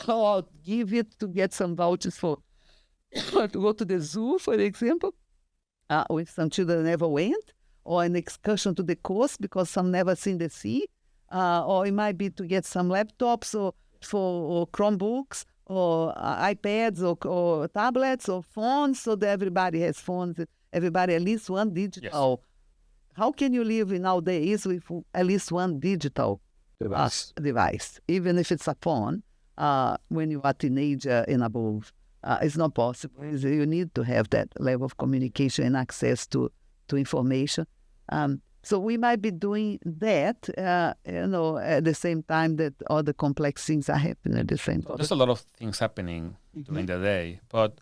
Or give it to get some vouchers for to go to the zoo, for example, with some children that never went, or an excursion to the coast because some never seen the sea, or it might be to get some laptops or Chromebooks or iPads or tablets or phones so that everybody has phones. Everybody at least one digital. Yes. How can you live nowadays with at least one digital device? Even if it's a phone, when you are a teenager and above, it's not possible. You need to have that level of communication and access to information. So we might be doing that, at the same time that all the complex things are happening at the same time. There's a lot of things happening during the day, but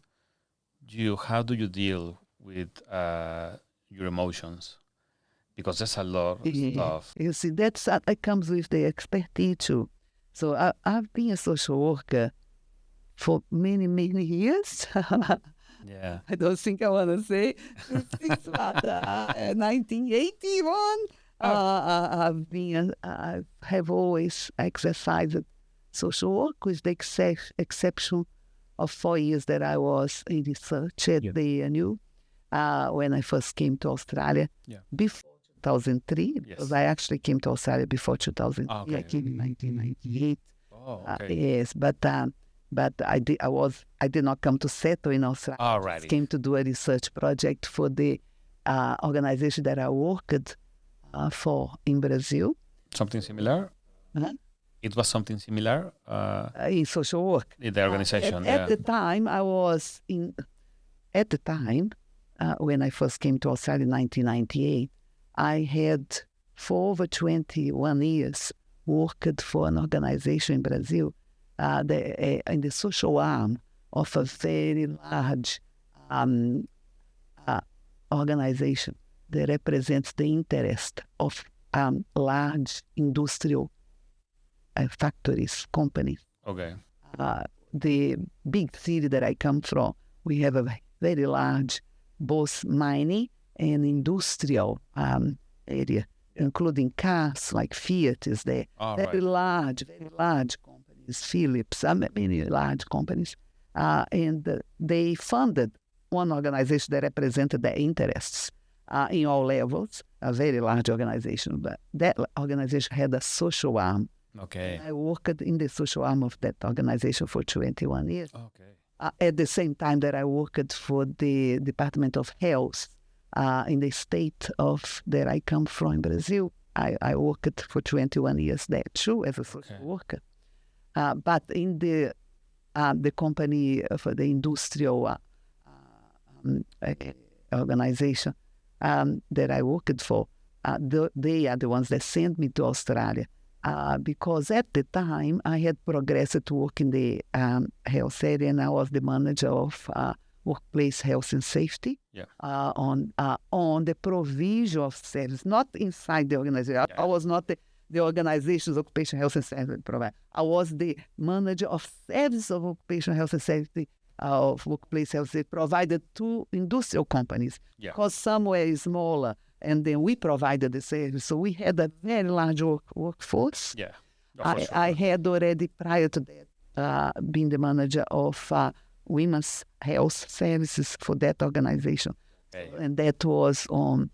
how do you deal with your emotions? Because there's a lot of stuff. You see, that comes with the expertise too. So I've been a social worker for many, many years. Yeah. I don't think I want to say since 1981. I have always exercised social work with the exception of 4 years that I was in research at the ANU when I first came to Australia before 2003, because I actually came to Australia before 2003. I came in 1998. Oh, okay. Yes, but I did not come to settle in Australia. Alrighty. I came to do a research project for the organization that I worked for in Brazil. Something similar? Huh? It was something similar? In social work. In the organization, At the time, when I first came to Australia in 1998, I had, for over 21 years, worked for an organization in Brazil in the social arm of a very large organization that represents the interest of large industrial factories, companies. Okay. The big city that I come from, we have a very large, both mining and industrial area, including cars like Fiat is there. Very large companies, Philips, many large companies. And they funded one organization that represented their interests in all levels, a very large organization. But that organization had a social arm. Okay. I worked in the social arm of that organization for 21 years. Okay. At the same time that I worked for the Department of Health in the state that I come from in Brazil. I worked for 21 years there too as a social worker. But in the company for the industrial organization that I worked for, they are the ones that sent me to Australia. Because at the time I had progressed to work in the health area, and I was the manager of workplace health and safety on the provision of service, not inside the organization. I was not the organization's occupational health and safety provider. I was the manager of service of occupational health and safety of workplace health safety provided to industrial companies because some were smaller. And then we provided the service. So we had a very large workforce. Yeah. I had already, prior to that, been the manager of women's health services for that organization. Okay. And that was on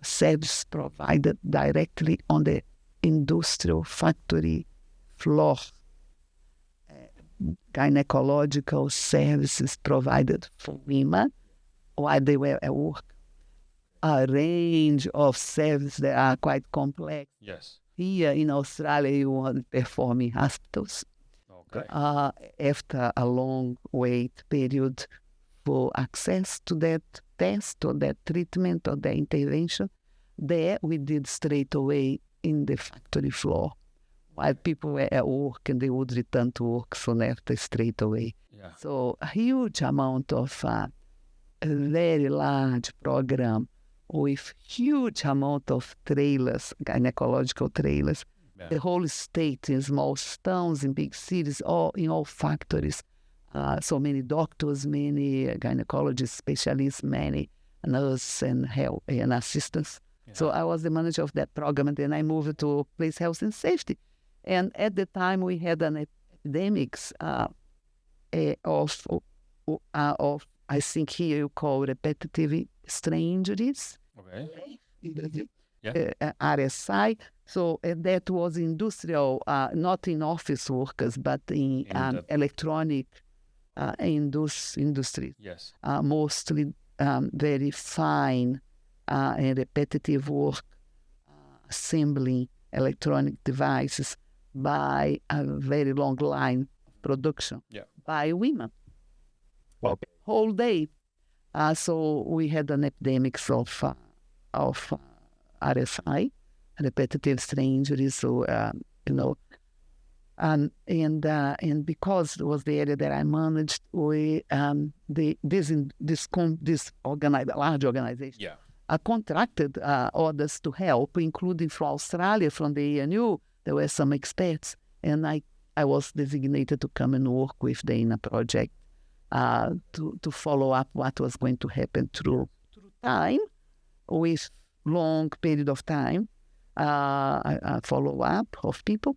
service provided directly on the industrial factory floor. gynecological services provided for women while they were at work. A range of services that are quite complex. Yes. Here in Australia, you want to perform in hospitals. Okay. After a long wait period for access to that test or that treatment or that intervention, there we did straight away in the factory floor. While people were at work and they would return to work soon after straight away. Yeah. So a huge amount of a very large program with huge amount of trailers, gynecological trailers. Yeah. The whole state in small towns, in big cities, in all factories. So many doctors, many gynecologists, specialists, many nurses and help and assistants. Yeah. So I was the manager of that program, and then I moved to Place Health and Safety. And at the time, we had an epidemics of I think here you call repetitive strain injuries. Okay. RSI. So that was industrial, not in office workers, but in electronic industries. Yes. Mostly very fine and repetitive work, assembling electronic devices by a very long line of production by women. Okay. Whole day. So we had an epidemic of RSI, repetitive strain injuries. So and because it was the area that I managed, we this large organization contracted others to help, including from Australia, from the ANU. There were some experts, and I was designated to come and work with them in a project to follow up what was going to happen through time, with long period of time, a follow-up of people,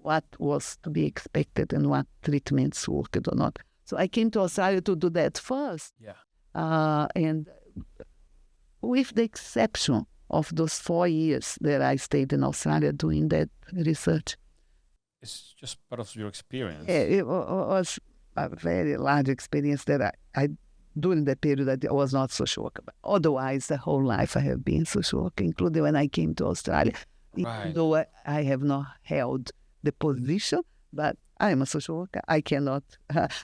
what was to be expected and what treatments worked or not. So I came to Australia to do that first. And with the exception of those 4 years that I stayed in Australia doing that research. It's just part of your experience. Yeah, it was a very large experience that I during that period I was not social worker. But otherwise, the whole life I have been social worker, including when I came to Australia. Even though I have not held the position, but I am a social worker. I cannot.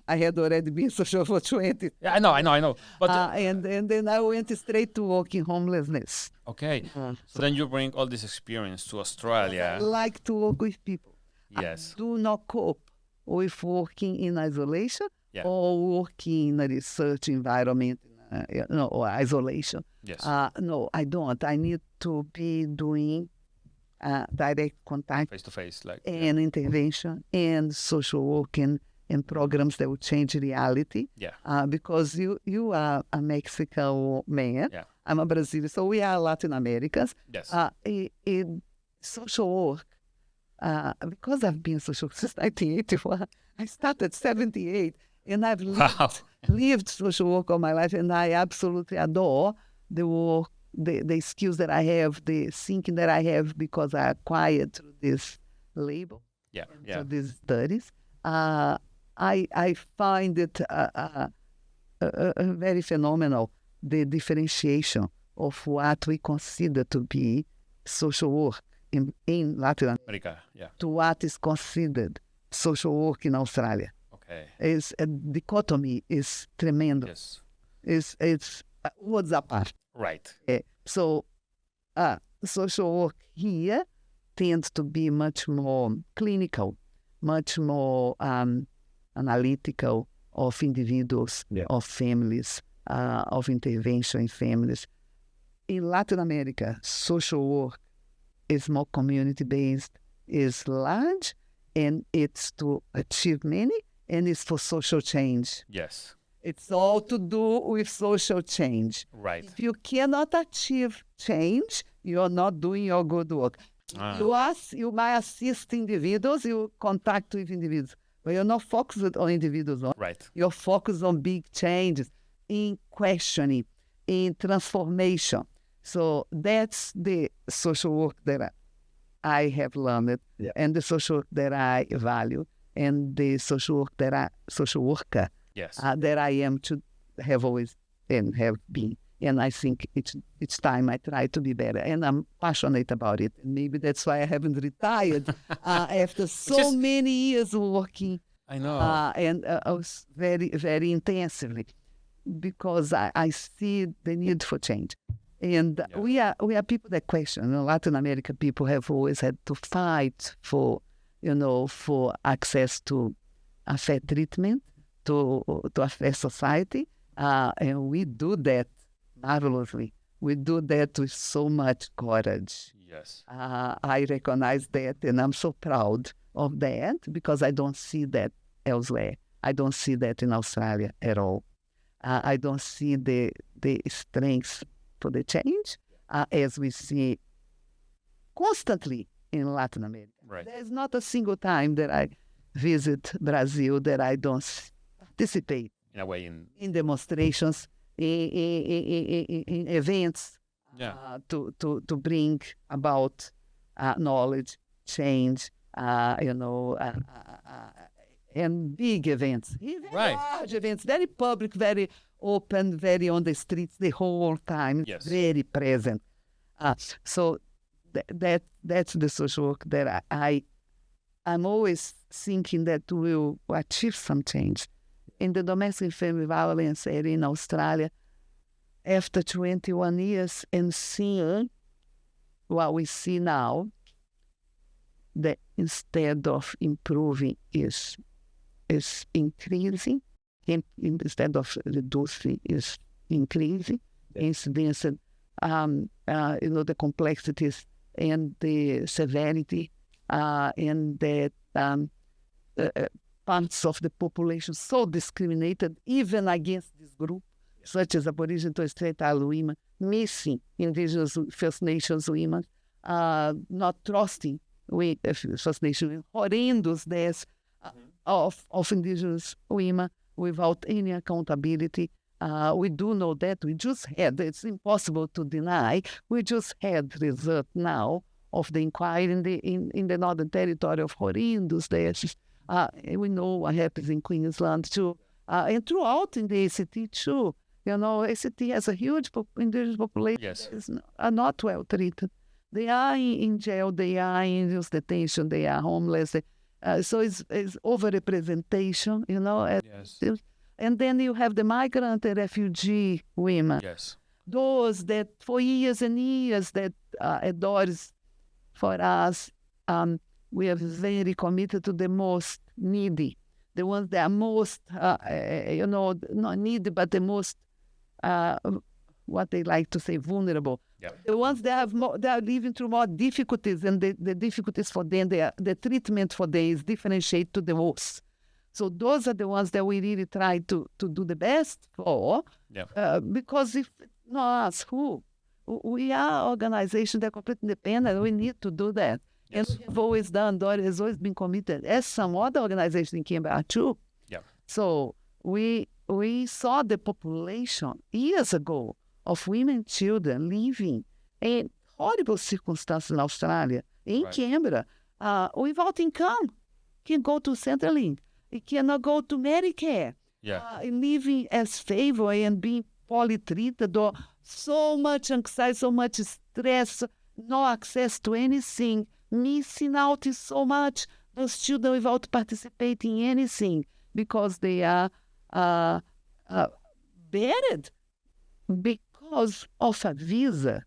I had already been social for 20. Yeah, I know. But and then I went straight to work in homelessness. Okay. So then you bring all this experience to Australia. I like to work with people. Yes. I do not cope with working in isolation or working in a research environment, or isolation. Yes. No, I don't. I need to be doing direct contact, face-to-face, and intervention and social work and programs that will change reality. Because you are a Mexican man, I'm a Brazilian, so we are Latin Americans. Yes. In social work, because I've been social work since 1981, I started 78, and I've lived social work all my life, and I absolutely adore the work, the skills that I have, the thinking that I have, because I acquired through this label, through these studies. I find it very phenomenal, the differentiation of what we consider to be social work in Latin America to what is considered social work in Australia. Okay. It's a dichotomy is tremendous. Yes. It's worlds apart. Right. So social work here tends to be much more clinical, much more analytical of individuals, of families, of intervention in families. In Latin America, social work is more community-based, is large, and it's to achieve many, and it's for social change. Yes. It's all to do with social change. Right. If you cannot achieve change, you're not doing your good work. You might assist individuals, you contact with individuals, but you're not focused on individuals. Right. You're focused on big changes, in questioning, in transformation. So that's the social work that I have learned, and the social work that I value. and the social worker Yes. that I am to have always and have been. And I think each time I try to be better, and I'm passionate about it. And maybe that's why I haven't retired after so many years working. I know. And I was very, very intensively, because I see the need for change. And we are people that question. Latin America people have always had to fight for access to a fair treatment, to a fair society, and we do that marvelously. We do that with so much courage. Yes. I recognize that, and I'm so proud of that, because I don't see that elsewhere. I don't see that in Australia at all. I don't see the strength for the change as we see constantly in Latin America. Right. There's not a single time that I visit Brazil that I don't participate In a way, in demonstrations, in events, to bring about knowledge, change, and big events, very large events, very public, very open, very on the streets the whole time, very present. So that's the social work that I'm always thinking that will achieve some change. In the domestic family violence area in Australia, after 21 years and seeing what we see now, that instead of improving is increasing, and instead of reducing is increasing. Incidence, the complexities and the severity, and the parts of the population so discriminated, even against this group, such as Aboriginal and Strait Island women, missing Indigenous First Nations women, not trusting with First Nations women, horrendous deaths of Indigenous women without any accountability. We do know that. We just had, it's impossible to deny, we just had result now of the inquiry in the Northern Territory of horrendous deaths. We know what happens in Queensland too, and throughout in the ACT too. ACT has a huge Indigenous population that are not well treated. They are in jail, they are in induced detention, they are homeless. So it's overrepresentation, And then you have the migrant and refugee women. Yes. Those that for years and years that at Doris, for us, we are very committed to the most needy, the ones that are most, not needy, but the most, what they like to say, vulnerable. Yep. The ones that are living through more difficulties, and the difficulties for them, the treatment for them is differentiated to the worst. So those are the ones that we really try to do the best for, because if not us, who? We are organizations that are completely independent. We need to do that. Yes. And we have always done, Doris has always been committed, as some other organizations in Canberra too. Yeah. So we saw the population years ago of women and children living in horrible circumstances in Australia, in Canberra, without income. Can go to Centrelink. It cannot go to Medicare. Living as favor and being poorly treated, or so much anxiety, so much stress, no access to anything, missing out is so much. Those children without participating in anything because they are buried because of a visa.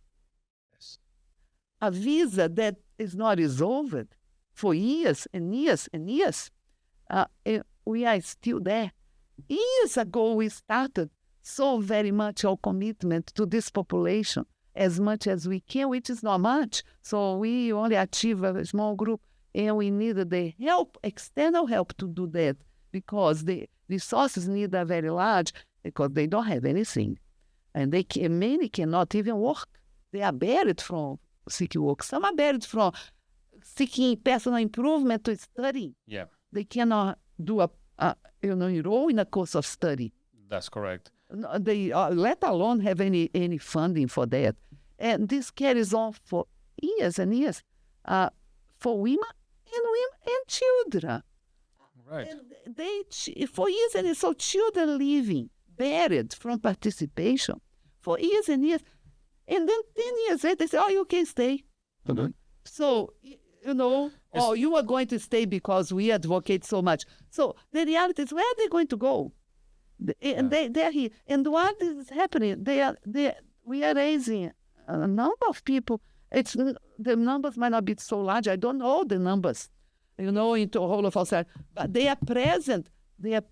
A visa that is not resolved for years and years and years. We are still there. Years ago, we started so very much our commitment to this population as much as we can, which is not much. So we only achieve a small group, and we needed the help, external help to do that, because the resources needed are very large because they don't have anything. And many cannot even work. They are buried from seeking work. Some are buried from seeking personal improvement to study. Yeah. They cannot do enroll in a course of study. That's correct. They let alone have any funding for that. And this carries on for years and years for women and children. Right. And for years and years, so children living buried from participation for years and years. And then 10 years later, they say, oh, you can stay. Mhm. So, oh, you are going to stay because we advocate so much. So the reality is, where are they going to go? And they're here. And what is happening? We are raising a number of people. The numbers might not be so large. I don't know the numbers, into whole of our society. But they are present. They have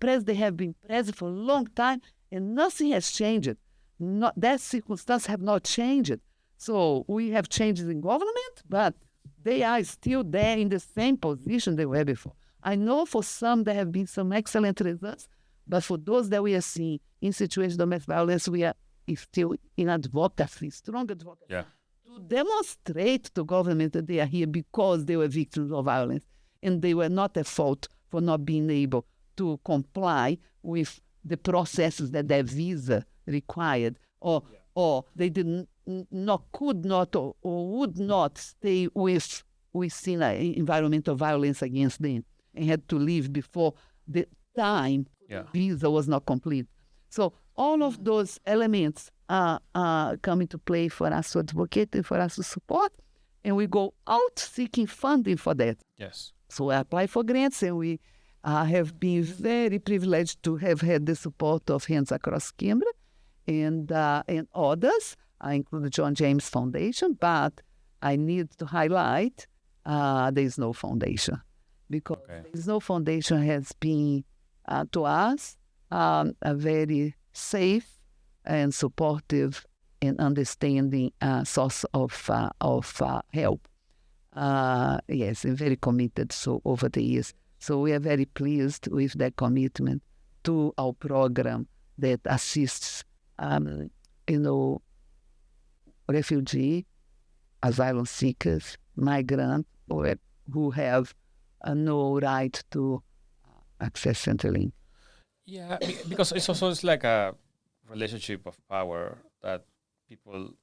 been present for a long time, and nothing has changed. Their circumstances have not changed. So we have changes in government, but they are still there in the same position they were before. I know for some there have been some excellent results, but for those that we are seeing in situations of domestic violence, we are still in advocacy, strong advocacy. Yeah. To demonstrate to government that they are here because they were victims of violence and they were not at fault for not being able to comply with the processes that their visa required, or they could not or would not stay within an environment of violence against them and had to leave before the time visa was not complete. So all of those elements are come into play for us to advocate and for us to support, and we go out seeking funding for that. Yes. So I apply for grants, and we have been very privileged to have had the support of Hands Across Canberra and others, including the John James Foundation, but I need to highlight there is no foundation, because there is no foundation has been to us a very safe and supportive and understanding source of help. Yes, and very committed over the years. So we are very pleased with that commitment to our program that assists, refugee, asylum seekers, migrants, who have no right to access Centrelink. Yeah, because it's like a relationship of power that people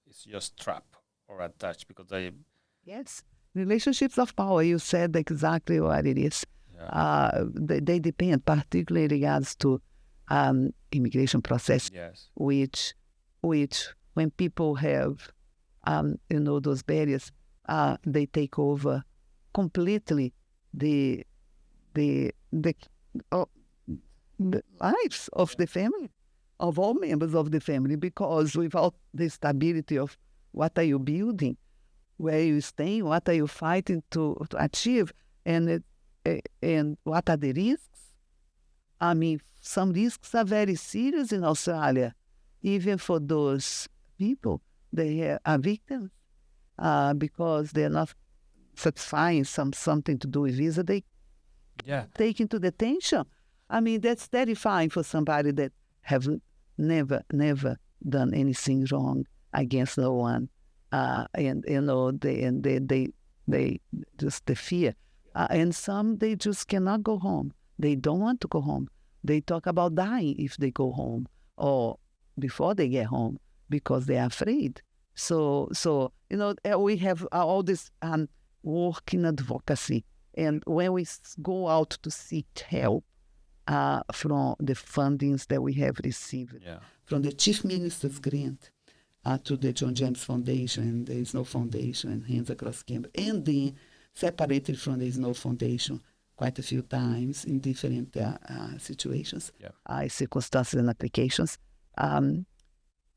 is just trapped or attached because they. Yes, relationships of power. You said exactly what it is. Yeah. They depend, particularly in regards to immigration process. Yes. Which when people have those barriers, they take over completely the lives of the family, of all members of the family, because without the stability of what are you building, where are you staying, what are you fighting to achieve, and what are the risks? I mean, some risks are very serious in Australia, even for those people. They are victims because they're not satisfying something to do with visa. They take into detention. I mean, that's terrifying for somebody that have never done anything wrong against no one. They just the fear. And some, they just cannot go home. They don't want to go home. They talk about dying if they go home or before they get home because they are afraid. So we have all this work in advocacy. And when we go out to seek help from the fundings that we have received, from the Chief Minister's grant to the John James Foundation, and there is no foundation, and Hands Across Canberra, and then separated from there is no foundation quite a few times in different situations, circumstances and applications.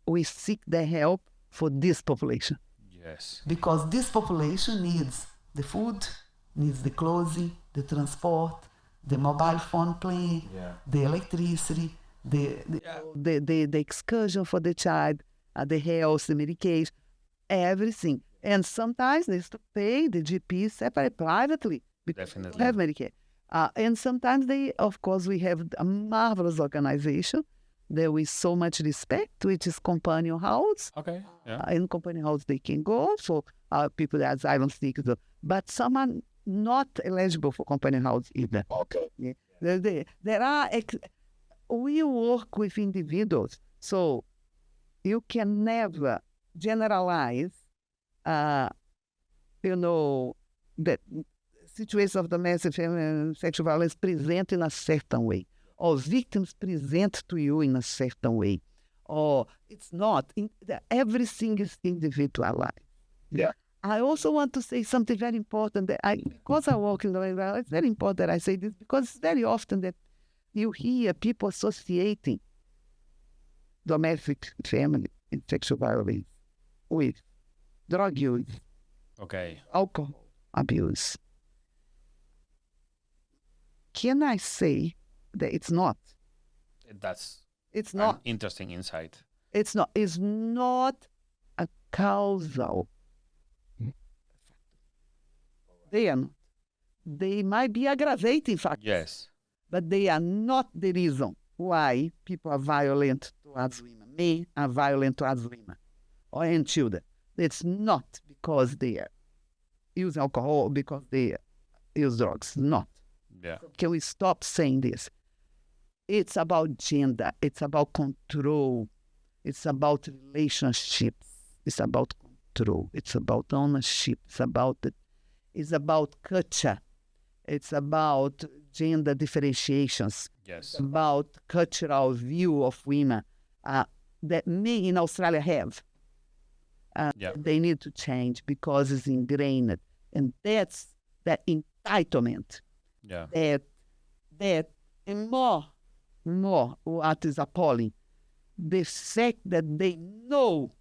We seek the help for this population. Yes. Because this population needs the food, needs the clothing, the transport, the mobile phone plan, the electricity, the excursion for the child, the health, the medication, everything. And sometimes they have to pay the GP separate privately because Definitely. they have Medicare. And sometimes we have a marvelous organization that we so much respect, which is Companion House. Okay. Yeah. In Companion House they can go for people that are asylum seekers, but some are not eligible for Companion House either. Okay. Yeah. We work with individuals, so you can never generalize, that situations of domestic and sexual violence present in a certain way, or victims present to you in a certain way, or it's not. Everything is individualized. Yeah. I also want to say something very important because I work in domestic violence, it's very important that I say this because it's very often that you hear people associating domestic family and sexual violence with drug use, alcohol abuse. Can I say that it's not? It's not an interesting insight. It's not. It's not a causal. They are not. They might be aggravating factors. Yes. But they are not the reason why people are violent towards women. Men are violent towards women and children. It's not because they use alcohol, because they use drugs. Not. Yeah. So can we stop saying this? It's about gender. It's about control. It's about relationships. It's about control. It's about ownership. It's about culture. It's about gender differentiations. Yes. It's about cultural view of women that men in Australia have. They need to change because it's ingrained. And that's that entitlement. Yeah. That and more what is appalling, the fact that they know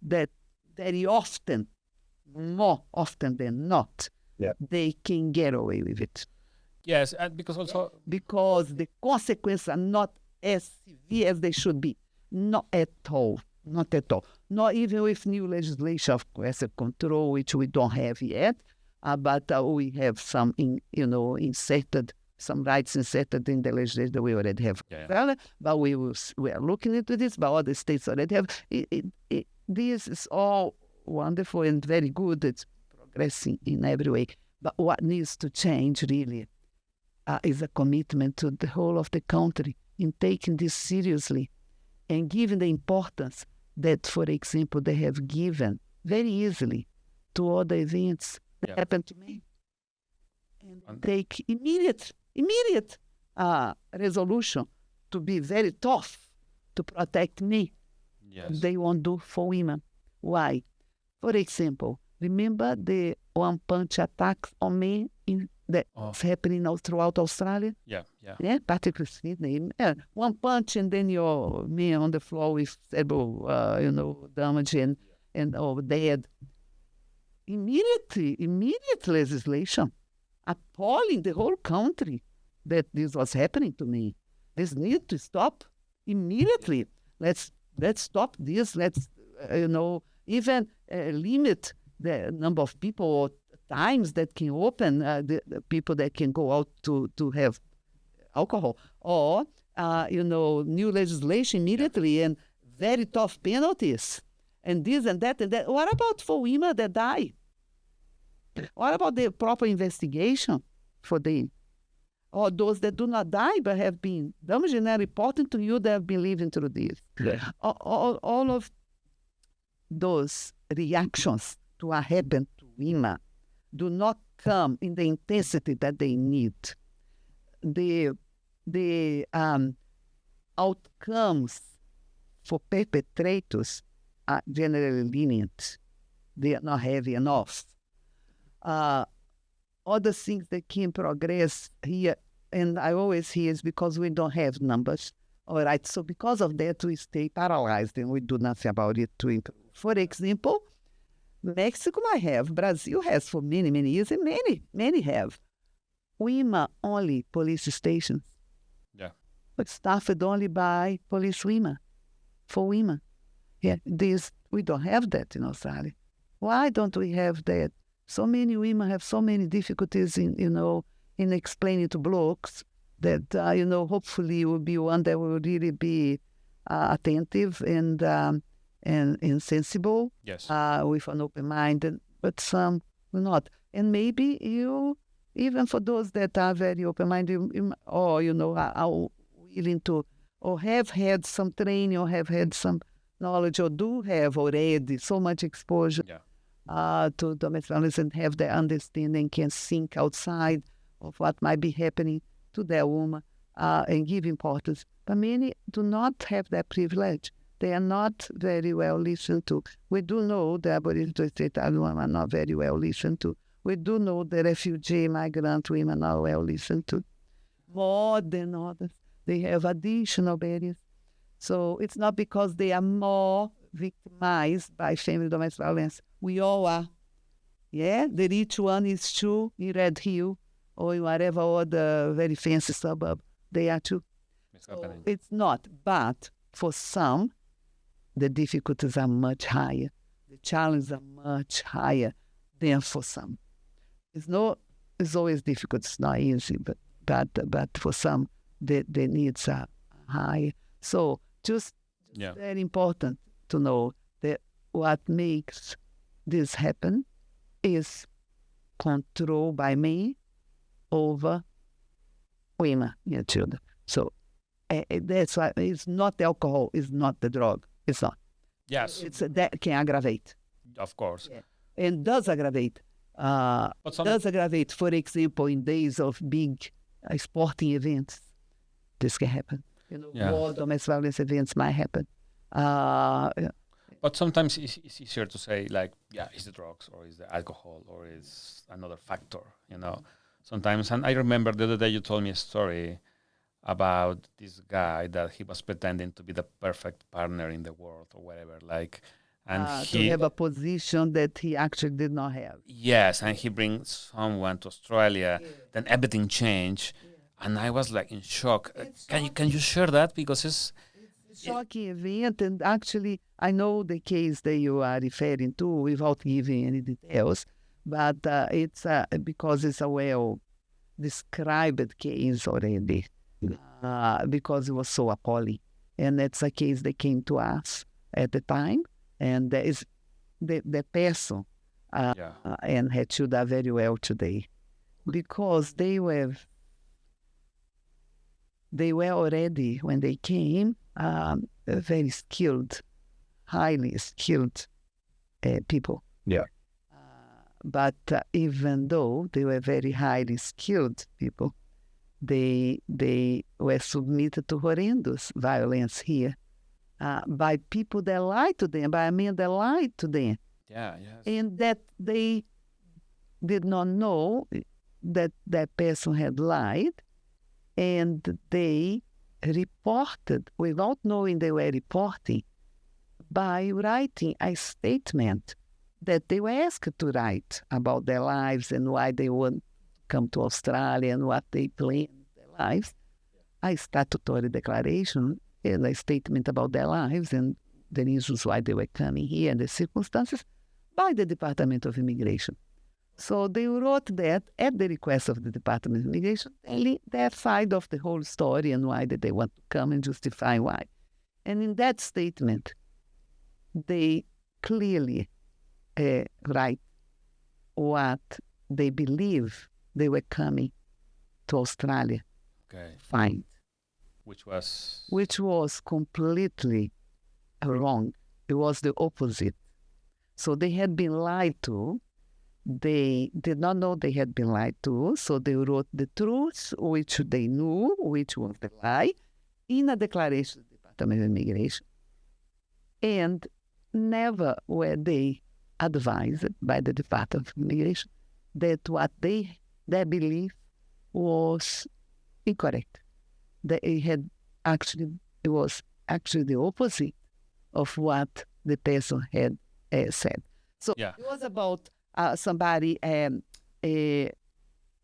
that very often, more often than not, they can get away with it. Yes, and because the consequences are not as severe as they should be. Not at all. Not at all. Not even with new legislation of coercive control, which we don't have yet, but we have some, inserted, some rights inserted in the legislation that we already have. But we are looking into this, but other states already have. This is all wonderful and very good. It's progressing in every way. But what needs to change really is a commitment to the whole of the country in taking this seriously and giving the importance that, for example, they have given very easily to other events that happened to me. And take immediate resolution to be very tough to protect me. Yes. They won't do for women. Why? For example, remember the one-punch attacks on me that's happening throughout Australia? Yeah. Particularly Sydney. One punch and then you're me on the floor with several, damage and dead. Immediate legislation appalling the whole country that this was happening to me. This need to stop immediately. Let's stop this. Let's even limit the number of people or times that can open the people that can go out to have alcohol, or new legislation immediately and very tough penalties and this and that and that. What about for women that die? What about the proper investigation for them? Or those that do not die but have been damaged and are reporting to you that have been living through this. Yeah. All of those reactions to what happened to women do not come in the intensity that they need. The outcomes for perpetrators are generally lenient. They are not heavy enough. Other things that can progress here, and I always hear, is because we don't have numbers. All right, so because of that, we stay paralyzed and we do nothing about it to improve. For example, Mexico might have, Brazil has for many, many years, and many have women-only police stations. Yeah. But staffed only by police women, for women. Yeah, we don't have that in Australia. Why don't we have that? So many women have so many difficulties in explaining to blokes that, hopefully will be one that will really be attentive and sensible. Yes. With an open mind, but some will not. And maybe even for those that are very open-minded, or, are willing to, or have had some training, or have had some knowledge, or do have already so much exposure, to domestic violence and have their understanding, can think outside of what might be happening to their woman and give importance. But many do not have that privilege. They are not very well listened to. We do know the Aboriginal Torres Strait Islander women are not very well listened to. We do know the refugee migrant women are well listened to. More than others. They have additional barriers. So it's not because they are more victimized by family domestic violence. We all are. Yeah, the rich one is true in Red Hill or in whatever other very fancy suburb. They are too. So it's not. But for some, the difficulties are much higher. The challenges are much higher than for some. It's always difficult. It's not easy, but for some, the needs are higher. So just very important to know that what makes this happen is control by me over women and children. So that's why it's not the alcohol, it's not the drug. It's not. Yes. It's that can aggravate. Of course. Yeah. And does aggravate. Does aggravate, for example, in days of big sporting events. This can happen. More domestic violence events might happen. But sometimes it's easier to say, like, it's the drugs or it's the alcohol or it's another factor, Sometimes, and I remember the other day you told me a story about this guy that he was pretending to be the perfect partner in the world or whatever, and to have a position that he actually did not have. Yes, and he brings someone to Australia, then everything changed, and I was in shock. Can you share that, because it's shocking event, and actually I know the case that you are referring to without giving any details, but it's because it's a well described case already, because it was so appalling, and it's a case that came to us at the time, and there is the person and her children are very well today, because they were already, when they came, very skilled, highly skilled people. Yeah. But even though they were very highly skilled people, they were submitted to horrendous violence here by people that lied to them, by men that lied to them. Yeah, yes. And that they did not know that that person had lied, and they reported without knowing they were reporting by writing a statement that they were asked to write about their lives and why they would come to Australia and what they planned their lives. A statutory declaration and a statement about their lives and the reasons why they were coming here and the circumstances by the Department of Immigration. So they wrote that at the request of the Department of Immigration, telling their side of the whole story and why did they want to come and justify why. And in that statement, they clearly write what they believe they were coming to Australia. Okay. Find. Which was completely wrong. It was the opposite. So they had been lied to. They did not know they had been lied to, so they wrote the truth, which they knew, which was the lie, in a declaration of the Department of Immigration. And never were they advised by the Department of Immigration that what their belief was incorrect. That it was actually the opposite of what the person had said. So it was about somebody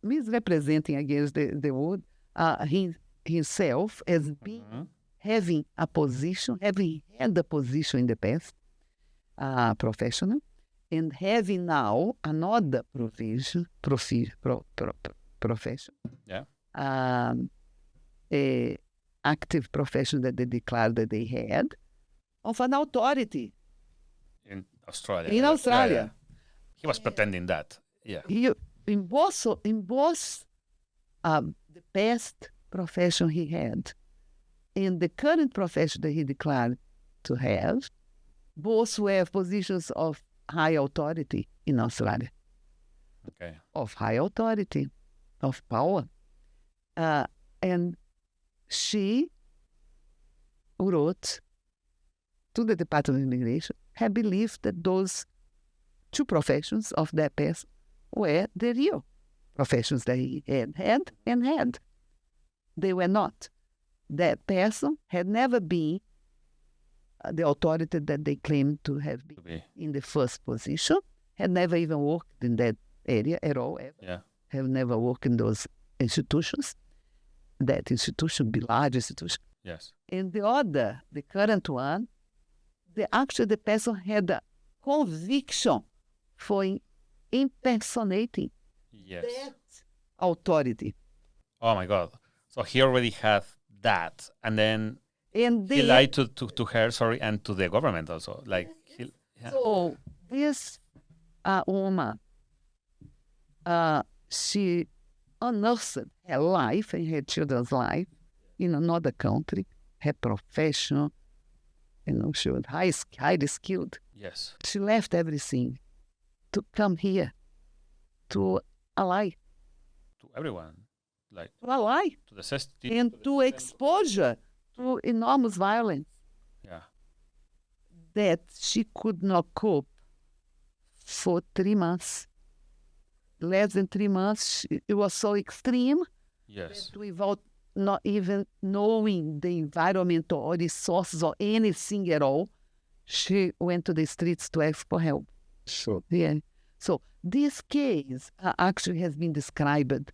misrepresenting against the word himself as being having a position, having had a position in the past, professional, and having now another profession, a active profession that they declared that they had, of an authority in Australia. Yeah. He was pretending that. Yeah. In both the past profession he had and the current profession that he declared to have, both were positions of high authority in Australia, Okay. of high authority, of power. And she wrote to the Department of Immigration, had believed that those two professions of that person were the real professions that he had. They were not. That person had never been the authority that they claimed to have been in the first position, had never even worked in that area at all, ever. Yeah. Have never worked in those institutions. That institution, be large institution. Yes. And the other, the current one, the person had a conviction for impersonating Yes. that authority. Oh my God. So he already had that, and then And he lied to her, sorry, and to the government also. Like, So this woman, she unearthed her life and her children's life in another country, her profession, she was highly skilled. yes. She left everything to come here to ally, To everyone, like to to the system. and to exposure to enormous violence Yeah. that she could not cope for 3 months. Less than 3 months, it was so extreme Yes. that without not even knowing the environment or resources or anything at all, she went to the streets to ask for help. Sure. Yeah. So this case actually has been described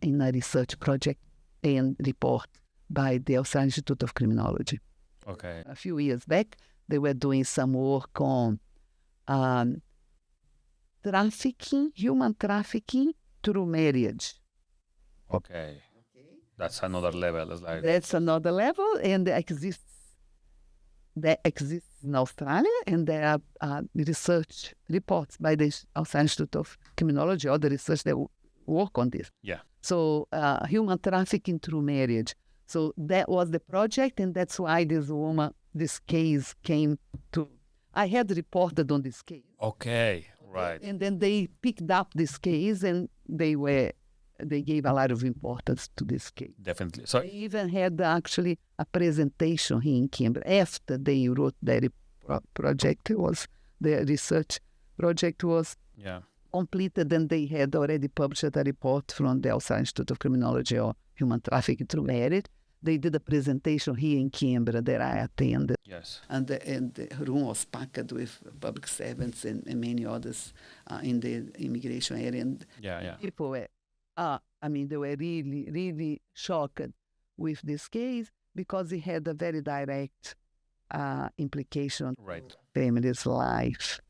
in a research project and report by the Australian Institute of Criminology. Okay. A few years back, they were doing some work on human trafficking through marriage. Okay. That's another level. It's like, That's another level, and that exists in Australia, and there are research reports by the Australian Institute of Criminology, or the research that work on this. yeah. So human trafficking through marriage. So that was the project, and that's why this case came to. I had reported on this case. Okay. Right. And then they picked up this case, and they gave a lot of importance to this case. Definitely. So They even had actually a presentation here in Canberra after they wrote their project. The research project was yeah. completed, and they had already published a report from the Australian Institute of Criminology or Human Trafficking Through Marriage. They did a presentation here in Canberra that I attended. Yes. And the room was packed with public servants and many others in the immigration area. And Yeah. people were, they were really, really shocked with this case because it had a very direct implication Right. on family's life.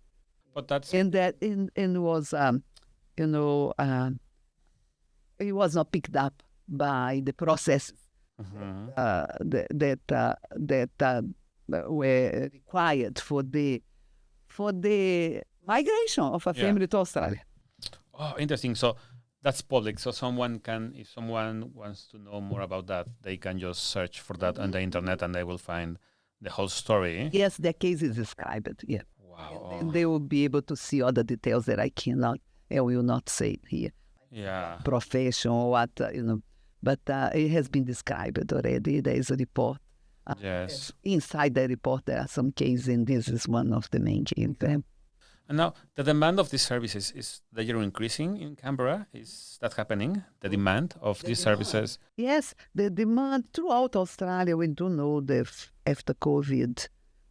But that's And that was, it was not picked up by the process Mhm. that were required for the migration of a Yeah. family to Australia. Oh, interesting. So that's public. So if someone wants to know more about that, they can just search for that on the internet, and they will find the whole story. Yes, the case is described. Yeah, Wow. and they will be able to see other details that I will not say here. Yeah. Profession, what but it has been described already. There is a report. Yes. Inside the report, there are some cases, and this is one of the main cases. And now the demand of these services is that you're increasing in Canberra. Is that happening? The demand of these services? Yes, the demand throughout Australia, we do know that after COVID,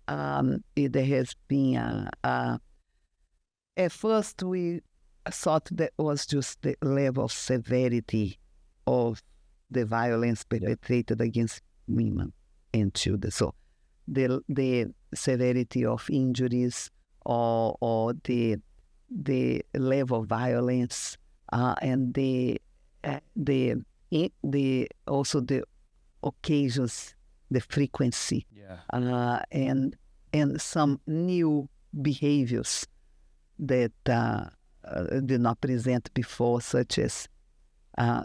there has been, at first we thought that was just the level of severity of the violence perpetrated against women and children. So the severity of injuries or the level of violence and also the occasions, the frequency, Yeah. and some new behaviors that did not present before, such as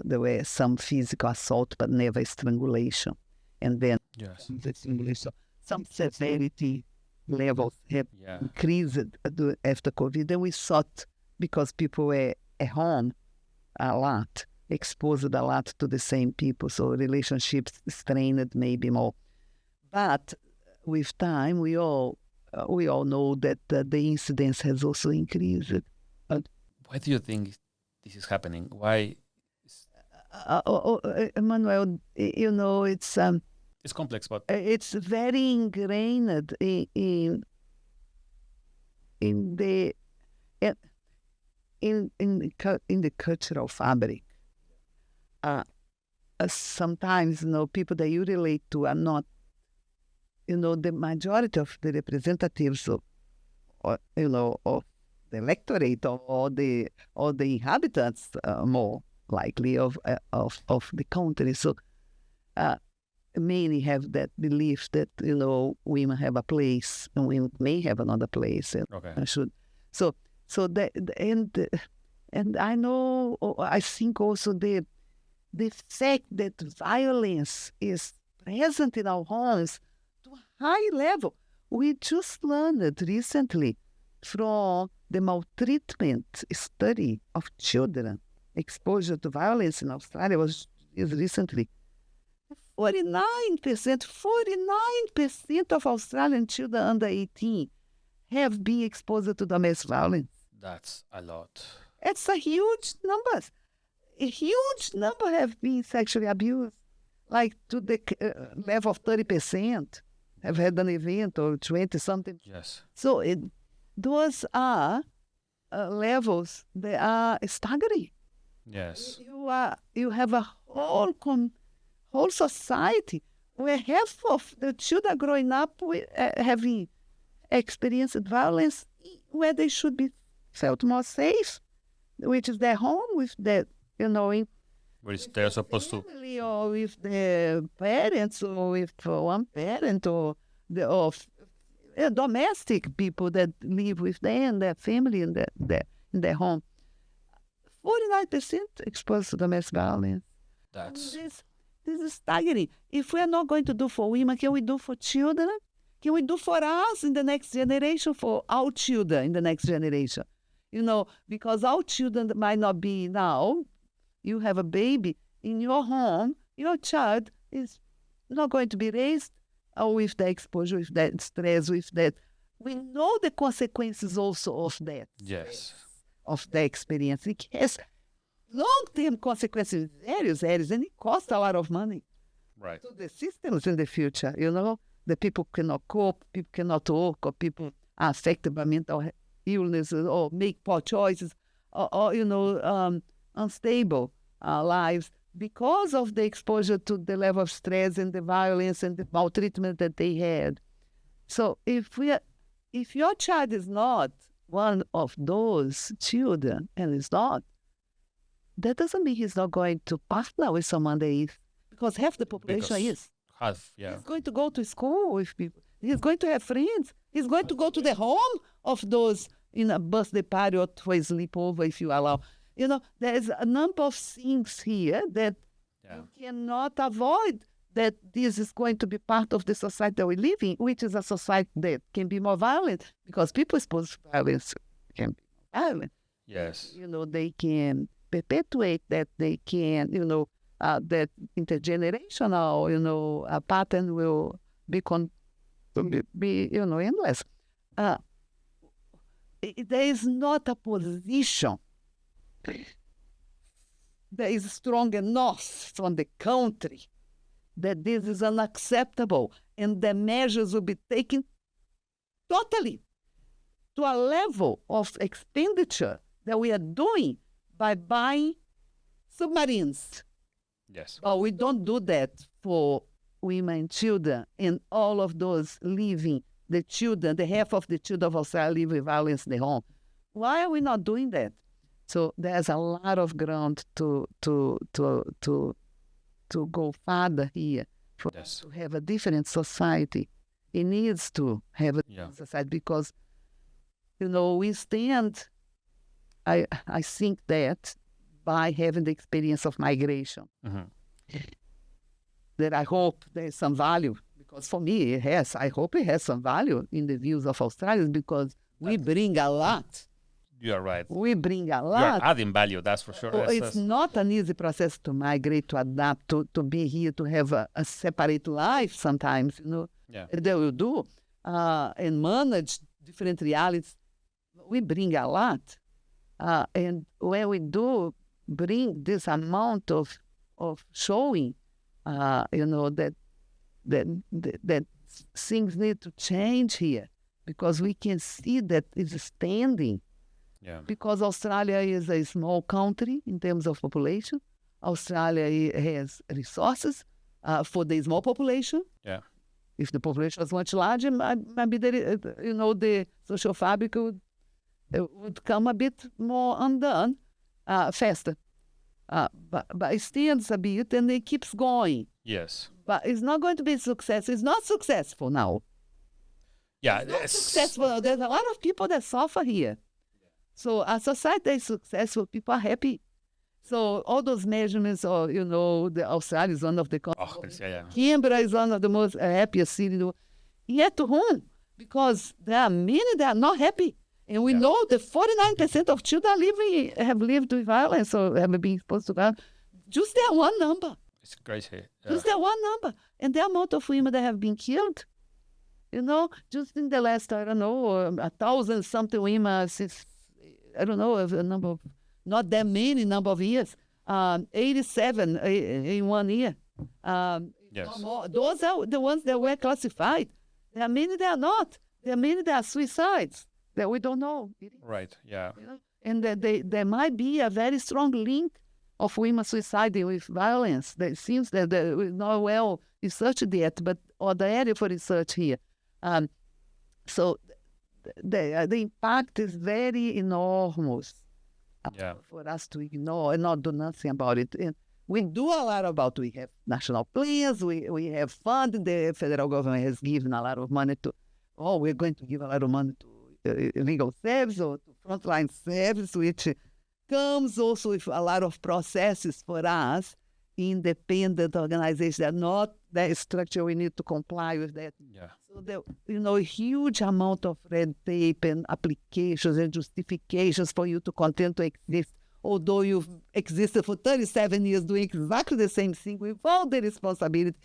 there were some physical assault but never strangulation, and then Yes. the strangulation, some severity levels have increased after COVID. And we thought because people were at home a lot, exposed a lot to the same people, so relationships strained maybe more. But with time, we all know that the incidence has also increased. Why do you think this is happening? Why? Emmanuel, it's complex, but it's very ingrained in the cultural fabric. Sometimes, people that you relate to are not, the majority of the representatives of the electorate or the inhabitants more likely of the country. So many have that belief that women have a place and women may have another place. And should so that and I know, I think also the fact that violence is present in our homes to a high level. We just learned recently from the maltreatment study of children, exposure to violence in Australia was recently. 49% of Australian children under 18 have been exposed to domestic violence. That's a lot. It's a huge number. A huge number have been sexually abused, like to the level of 30% have had an event or 20-something. Yes. So those are levels that are staggering. Yes. You have a whole society where half of the children growing up having experienced violence where they should be felt more safe, which is their home with their, where they're supposed to, or with their parents, or with one parent, or domestic people that live with them, their family, in their home. 49% exposed to domestic violence. This is staggering. If we are not going to do for women, can we do for children? Can we do for us in the next generation, for our children in the next generation? Because our children might not be now. You have a baby in your home, your child is not going to be raised with that exposure, with that stress, with that. We know the consequences also of that. Yes. Of the experience. It has long-term consequences, various areas, and it costs a lot of money. Right. To the systems in the future, the people cannot cope, people cannot work, or people are affected by mental illness, or make poor choices, or unstable lives because of the exposure to the level of stress and the violence and the maltreatment that they had. So if your child is not one of those children, and is not, that doesn't mean he's not going to partner with someone that is, because half the population is. Half, yeah. He's going to go to school with people. He's going to have friends. He's going to go to the home of those in a birthday party or for a sleepover, if you allow. There's a number of things here that you cannot avoid, that this is going to be part of the society that we live in, which is a society that can be more violent, because people exposed to violence can be violent. Yes. They can perpetuate that, they can, that intergenerational, a pattern will be endless. There is not a position that is strong enough from the country that this is unacceptable, and the measures will be taken totally to a level of expenditure that we are doing by buying submarines. Yes. But we don't do that for women and children, and all of those living, the children, the half of the children of Australia live with violence in the home. Why are we not doing that? So there's a lot of ground to go further here, to have a different society. It needs to have a different society, because, we stand, I think that by having the experience of migration, that I hope there's some value, because because for me, it has, I hope it has some value in the views of Australians because we bring a lot. You are right. We bring a You are lot. adding value, that's for sure. So it's not an easy process to migrate, to adapt, to be here, to have a separate life sometimes, Yeah. That we do, and manage different realities. We bring a lot. And when we do bring this amount of showing, that things need to change here because we can see that it's standing. Yeah. Because Australia is a small country in terms of population. Australia has resources for the small population. Yeah. If the population was much larger, maybe the social fabric would come a bit more undone faster. But it stands a bit and it keeps going. Yes. But it's not going to be success. It's not successful now. Yeah. It's not successful. There's a lot of people that suffer here. So a society is successful. People are happy. So all those measurements, the Australia is one of the countries. Canberra is one of the most happiest cities. Yet to whom? Because there are many that are not happy. And we know that 49% of children have lived with violence or have been exposed to violence. Just that one number. It's crazy. Just that one number. And the amount of women that have been killed, just in the last, 1,000-something women since, a number of, not that many number of years, 87 in 1 year. Yes. Those are the ones that were classified. There are many that are not. There are many that are suicides that we don't know. Right, yeah. And that there might be a very strong link of women suiciding with violence. It seems that we not well researched yet, but other area for research here. So the impact is very enormous for us to ignore and not do nothing about it. And we do a lot about it. We have national plans, we have funded. The federal government has given a lot of money we're going to give a lot of money to legal service or to frontline service, which comes also with a lot of processes for us, independent organizations that are not that structure. We need to comply with that. Yeah. So a huge amount of red tape and applications and justifications for you to continue to exist, although you've existed for 37 years doing exactly the same thing with all the responsibility,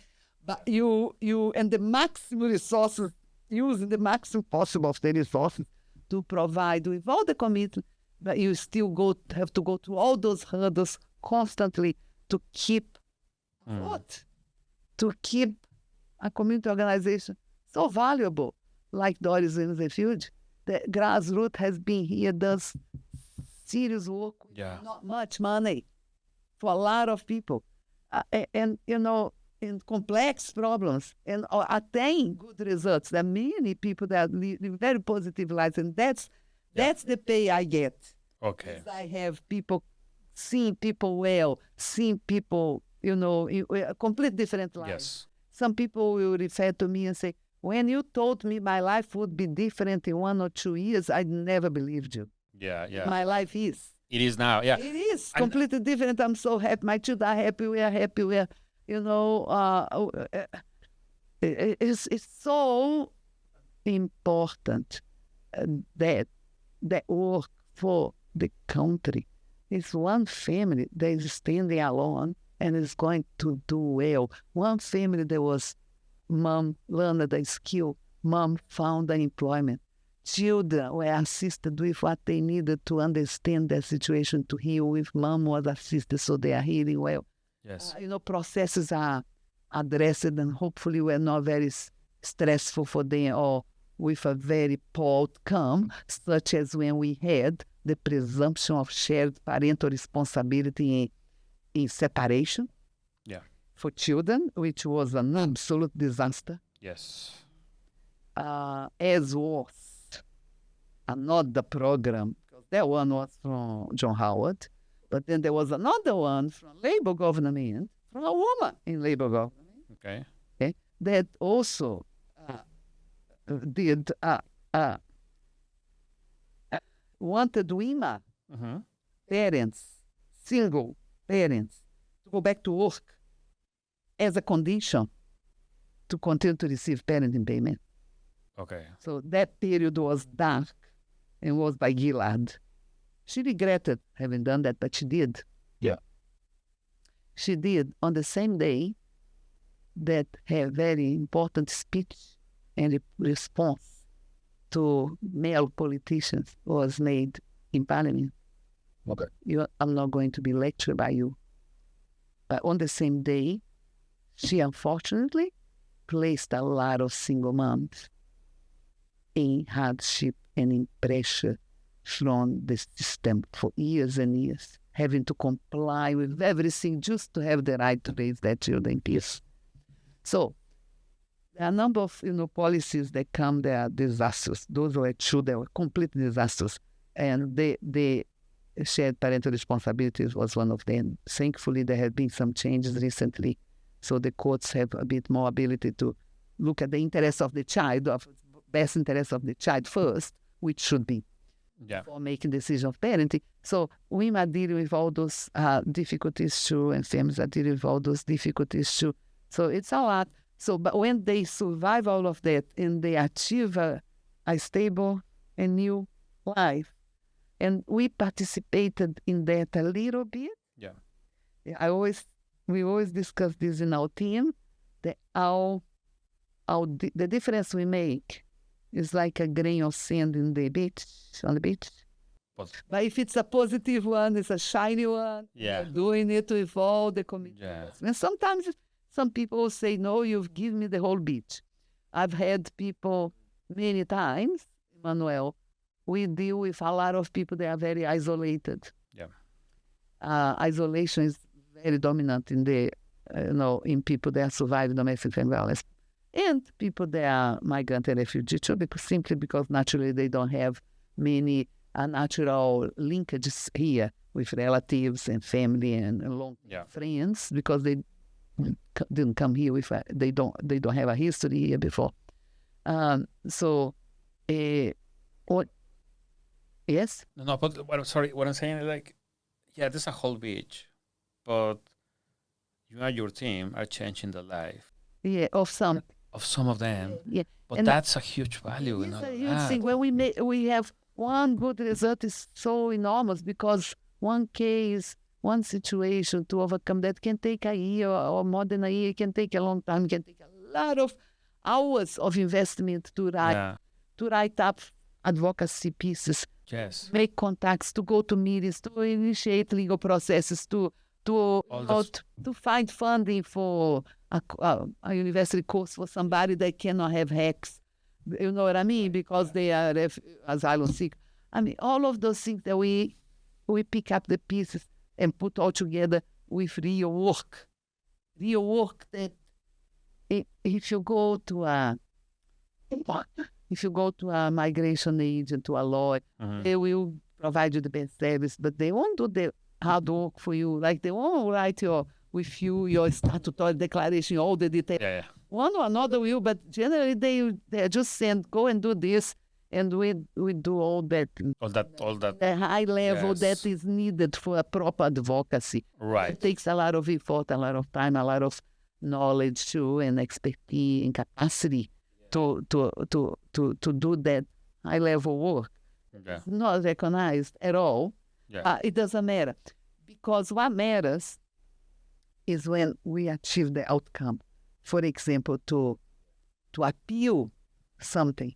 but you and the maximum resources, using the maximum possible of the resources to provide with all the commitment, but you still have to go through all those hurdles constantly to keep to keep a community organization so valuable like Doris in Refuge. The grassroots has been here, does serious work with not much money for a lot of people, and in complex problems, and attain good results. There are many people that live very positive lives, and that's the pay I get. Okay. I have people seeing people well, seeing people, in a complete different life. Yes. Some people will refer to me and say, when you told me my life would be different in 1 or 2 years, I never believed you. Yeah. My life is. It is now, yeah. It is completely different. I'm so happy. My children are happy. We are happy. We are, it's so important that work for the country is one family that is standing alone and is going to do well. One family that was mom learned the skill, mom found the employment. Children were assisted with what they needed to understand their situation to heal with. Mom was assisted, so they are healing well. Yes. Processes are addressed, and hopefully we're not very stressful for them or with a very poor outcome, such as when we had the presumption of shared parental responsibility in separation for children, which was an absolute disaster. Yes. As was another program, because that one was from John Howard, but then there was another one from Labour government, from a woman in Labour government. Okay. That also did wanted women, parents, single parents, to go back to work as a condition to continue to receive parenting payment. Okay. So that period was dark and was by Gillard. She regretted having done that, but she did. Yeah. She did on the same day that her very important speech and response to male politicians was made in Parliament. Okay. I'm not going to be lectured by you. But on the same day, she unfortunately placed a lot of single moms in hardship and in pressure from the system for years and years, having to comply with everything just to have the right to raise their children in peace. So there are a number of policies that come, they are disasters. Those were true, they were complete disasters. And the shared parental responsibilities was one of them. Thankfully, there have been some changes recently. So the courts have a bit more ability to look at the interests of the child, of best interest of the child first, which should be for making decisions of parenting. So women are dealing with all those difficulties too, and families are dealing with all those difficulties too. So it's a lot. So, but when they survive all of that and they achieve a stable and new life, and we participated in that a little bit. Yeah. We always discuss this in our team, that the difference we make is like a grain of sand on the beach. But if it's a positive one, it's a shiny one. Yeah. We're doing it with all the commitments. Yeah. And sometimes some people say, no, you've given me the whole beach. I've had people many times, Emmanuel, we deal with a lot of people that are very isolated. Yeah. Isolation is very dominant in the, in people that are surviving domestic violence. And people that are migrant and refugee too, simply because naturally they don't have many natural linkages here with relatives and family and long friends, because they didn't come here with they don't have a history here before. Yes. No, but what I'm saying is like, there's a whole beach, but you and your team are changing the life. Yeah, of some of them. Yeah, but and that's a huge value. It's a huge thing. When we have one good result is so enormous, because one case, one situation to overcome that can take a year or more than a year. It can take a long time. It can take a lot of hours of investment to write up advocacy pieces. Yes. Make contacts, to go to meetings, to initiate legal processes, to find funding for a university course for somebody that cannot have HECs. You know what I mean? Because they are asylum seekers. I mean, all of those things that we pick up the pieces and put all together with real work. Real work that if you go to a migration agent, to a lawyer, they will provide you the best service, but they won't do the hard work for you. Like, they won't write your statutory declaration, all the details. One or another will, but generally they just send, go and do this, and we do all that. The high level that is needed for a proper advocacy. Right. It takes a lot of effort, a lot of time, a lot of knowledge too, and expertise and capacity to do that high level work. It's not recognized at all. It doesn't matter, because what matters is when we achieve the outcome. For example, to appeal something.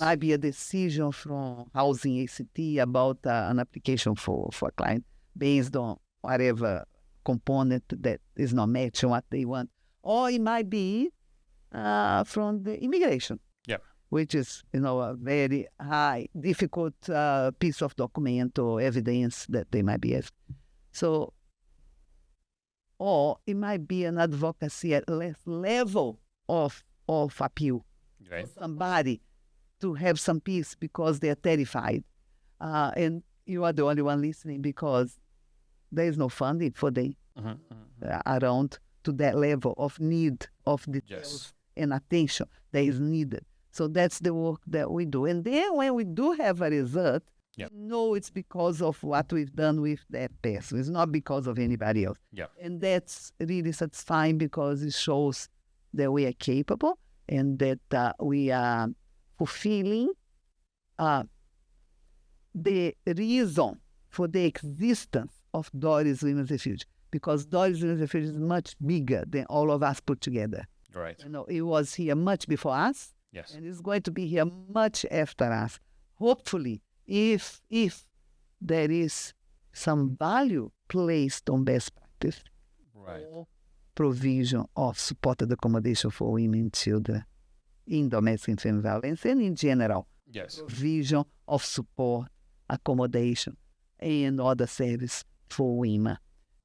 Might be a decision from Housing ACT about an application for a client based on whatever component that is not matching what they want. Or it might be from the immigration, which is, a very high, difficult piece of document or evidence that they might be asking. So, or it might be an advocacy at less level of appeal. Somebody to have some peace because they are terrified. And you are the only one listening, because there is no funding for them around to that level of need of details and attention that is needed. So that's the work that we do. And then when we do have a result, we know it's because of what we've done with that person. It's not because of anybody else. And that's really satisfying, because it shows that we are capable and that we are fulfilling the reason for the existence of Doris Women's Refuge, because Doris Women's Refuge is much bigger than all of us put together. Right. It was here much before us, Yes. and it's going to be here much after us. Hopefully, if there is some value placed on best practice, Right. or provision of supported accommodation for women and children in domestic and family violence, and in general, Yes. provision of support, accommodation, and other service for women.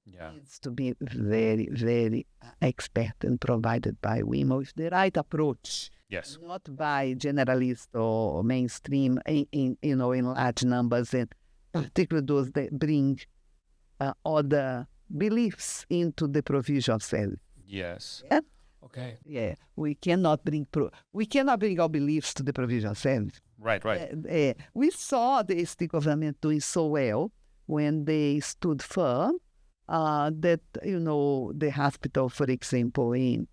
Yeah. Needs to be very, very expert and provided by women with the right approach, Yes. not by generalist or mainstream in large numbers, and particularly those that bring other beliefs into the provision of service. Yes. Yeah? Okay. Yeah, we cannot bring our beliefs to the provision of service. Right. Right. We saw the state government doing so well when they stood firm that the hospital, for example, in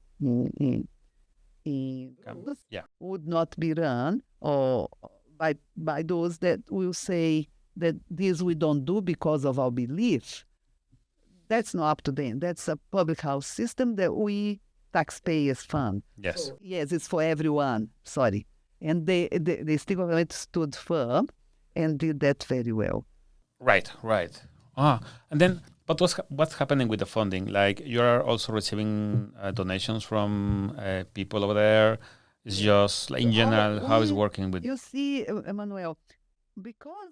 Yeah. would not be run or by those that will say that this we don't do because of our belief. That's not up to them. That's a public health system that we taxpayers fund. Yes. So, yes, it's for everyone. Sorry. And the state government stood firm and did that very well. Right. Right. And then, but what's happening with the funding? Like, you're also receiving donations from people over there. It's just like, in general, how is working with? You see, Emmanuel, because